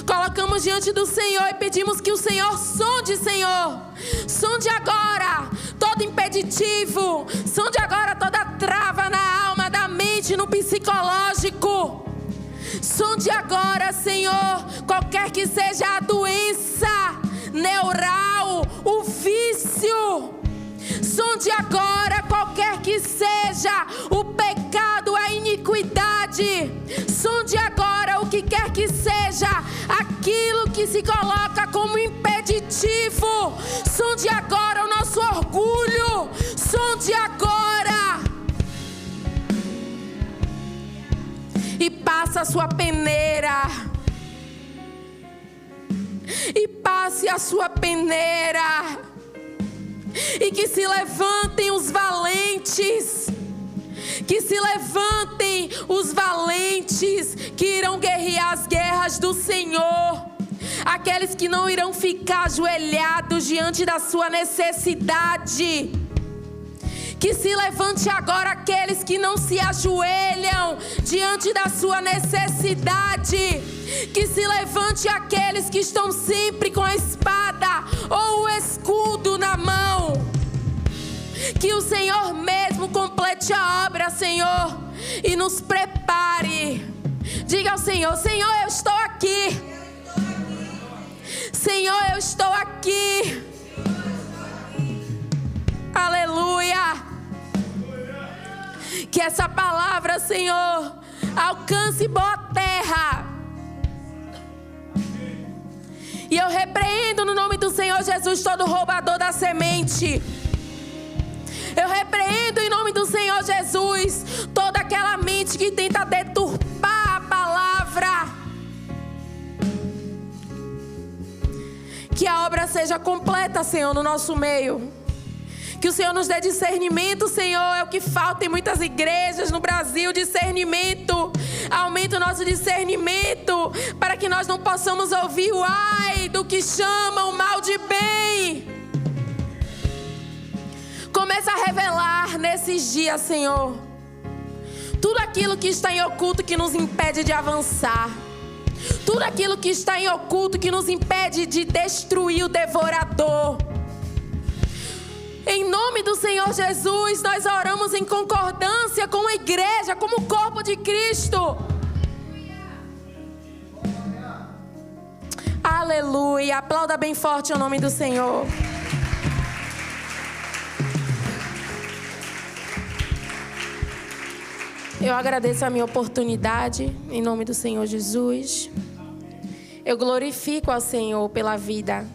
Colocamos diante do Senhor e pedimos que o Senhor sonde, Senhor. Sonde agora todo impeditivo. Sonde agora toda trava na alma, da mente, no psicológico. Sonde Sonde agora, Senhor, qualquer que seja a doença neural, o vício. Sonde agora qualquer que seja o pecado, a iniquidade. Sonde agora o que quer que seja aquilo que se coloca como impeditivo. Sonde agora o nosso orgulho. Sonde agora. E passa a sua peneira. E passe a sua peneira. E que se levantem os valentes. Que se levantem os valentes que irão guerrear as guerras do Senhor. Aqueles que não irão ficar ajoelhados diante da sua necessidade. Que se levante agora aqueles que não se ajoelham diante da sua necessidade. Que se levante aqueles que estão sempre com a espada ou o escudo na mão. Que o Senhor mesmo complete a obra, Senhor, e nos prepare. Diga ao Senhor: Senhor, eu estou aqui. Senhor, eu estou aqui. Aleluia. Que essa palavra, Senhor, alcance boa terra. E eu repreendo no nome do Senhor Jesus todo roubador da semente. Eu repreendo em nome do Senhor Jesus toda aquela mente que tenta deturpar a palavra. Que a obra seja completa, Senhor, no nosso meio. Que o Senhor nos dê discernimento, Senhor. É o que falta em muitas igrejas no Brasil, discernimento. Aumenta o nosso discernimento para que nós não possamos ouvir o ai do que chama o mal de bem. Começa a revelar nesses dias, Senhor, tudo aquilo que está em oculto que nos impede de avançar. Tudo aquilo que está em oculto que nos impede de destruir o devorador. Em nome do Senhor Jesus, nós oramos em concordância com a igreja, como o corpo de Cristo. Aleluia. Aplauda bem forte o nome do Senhor. Eu agradeço a minha oportunidade, em nome do Senhor Jesus. Eu glorifico ao Senhor pela vida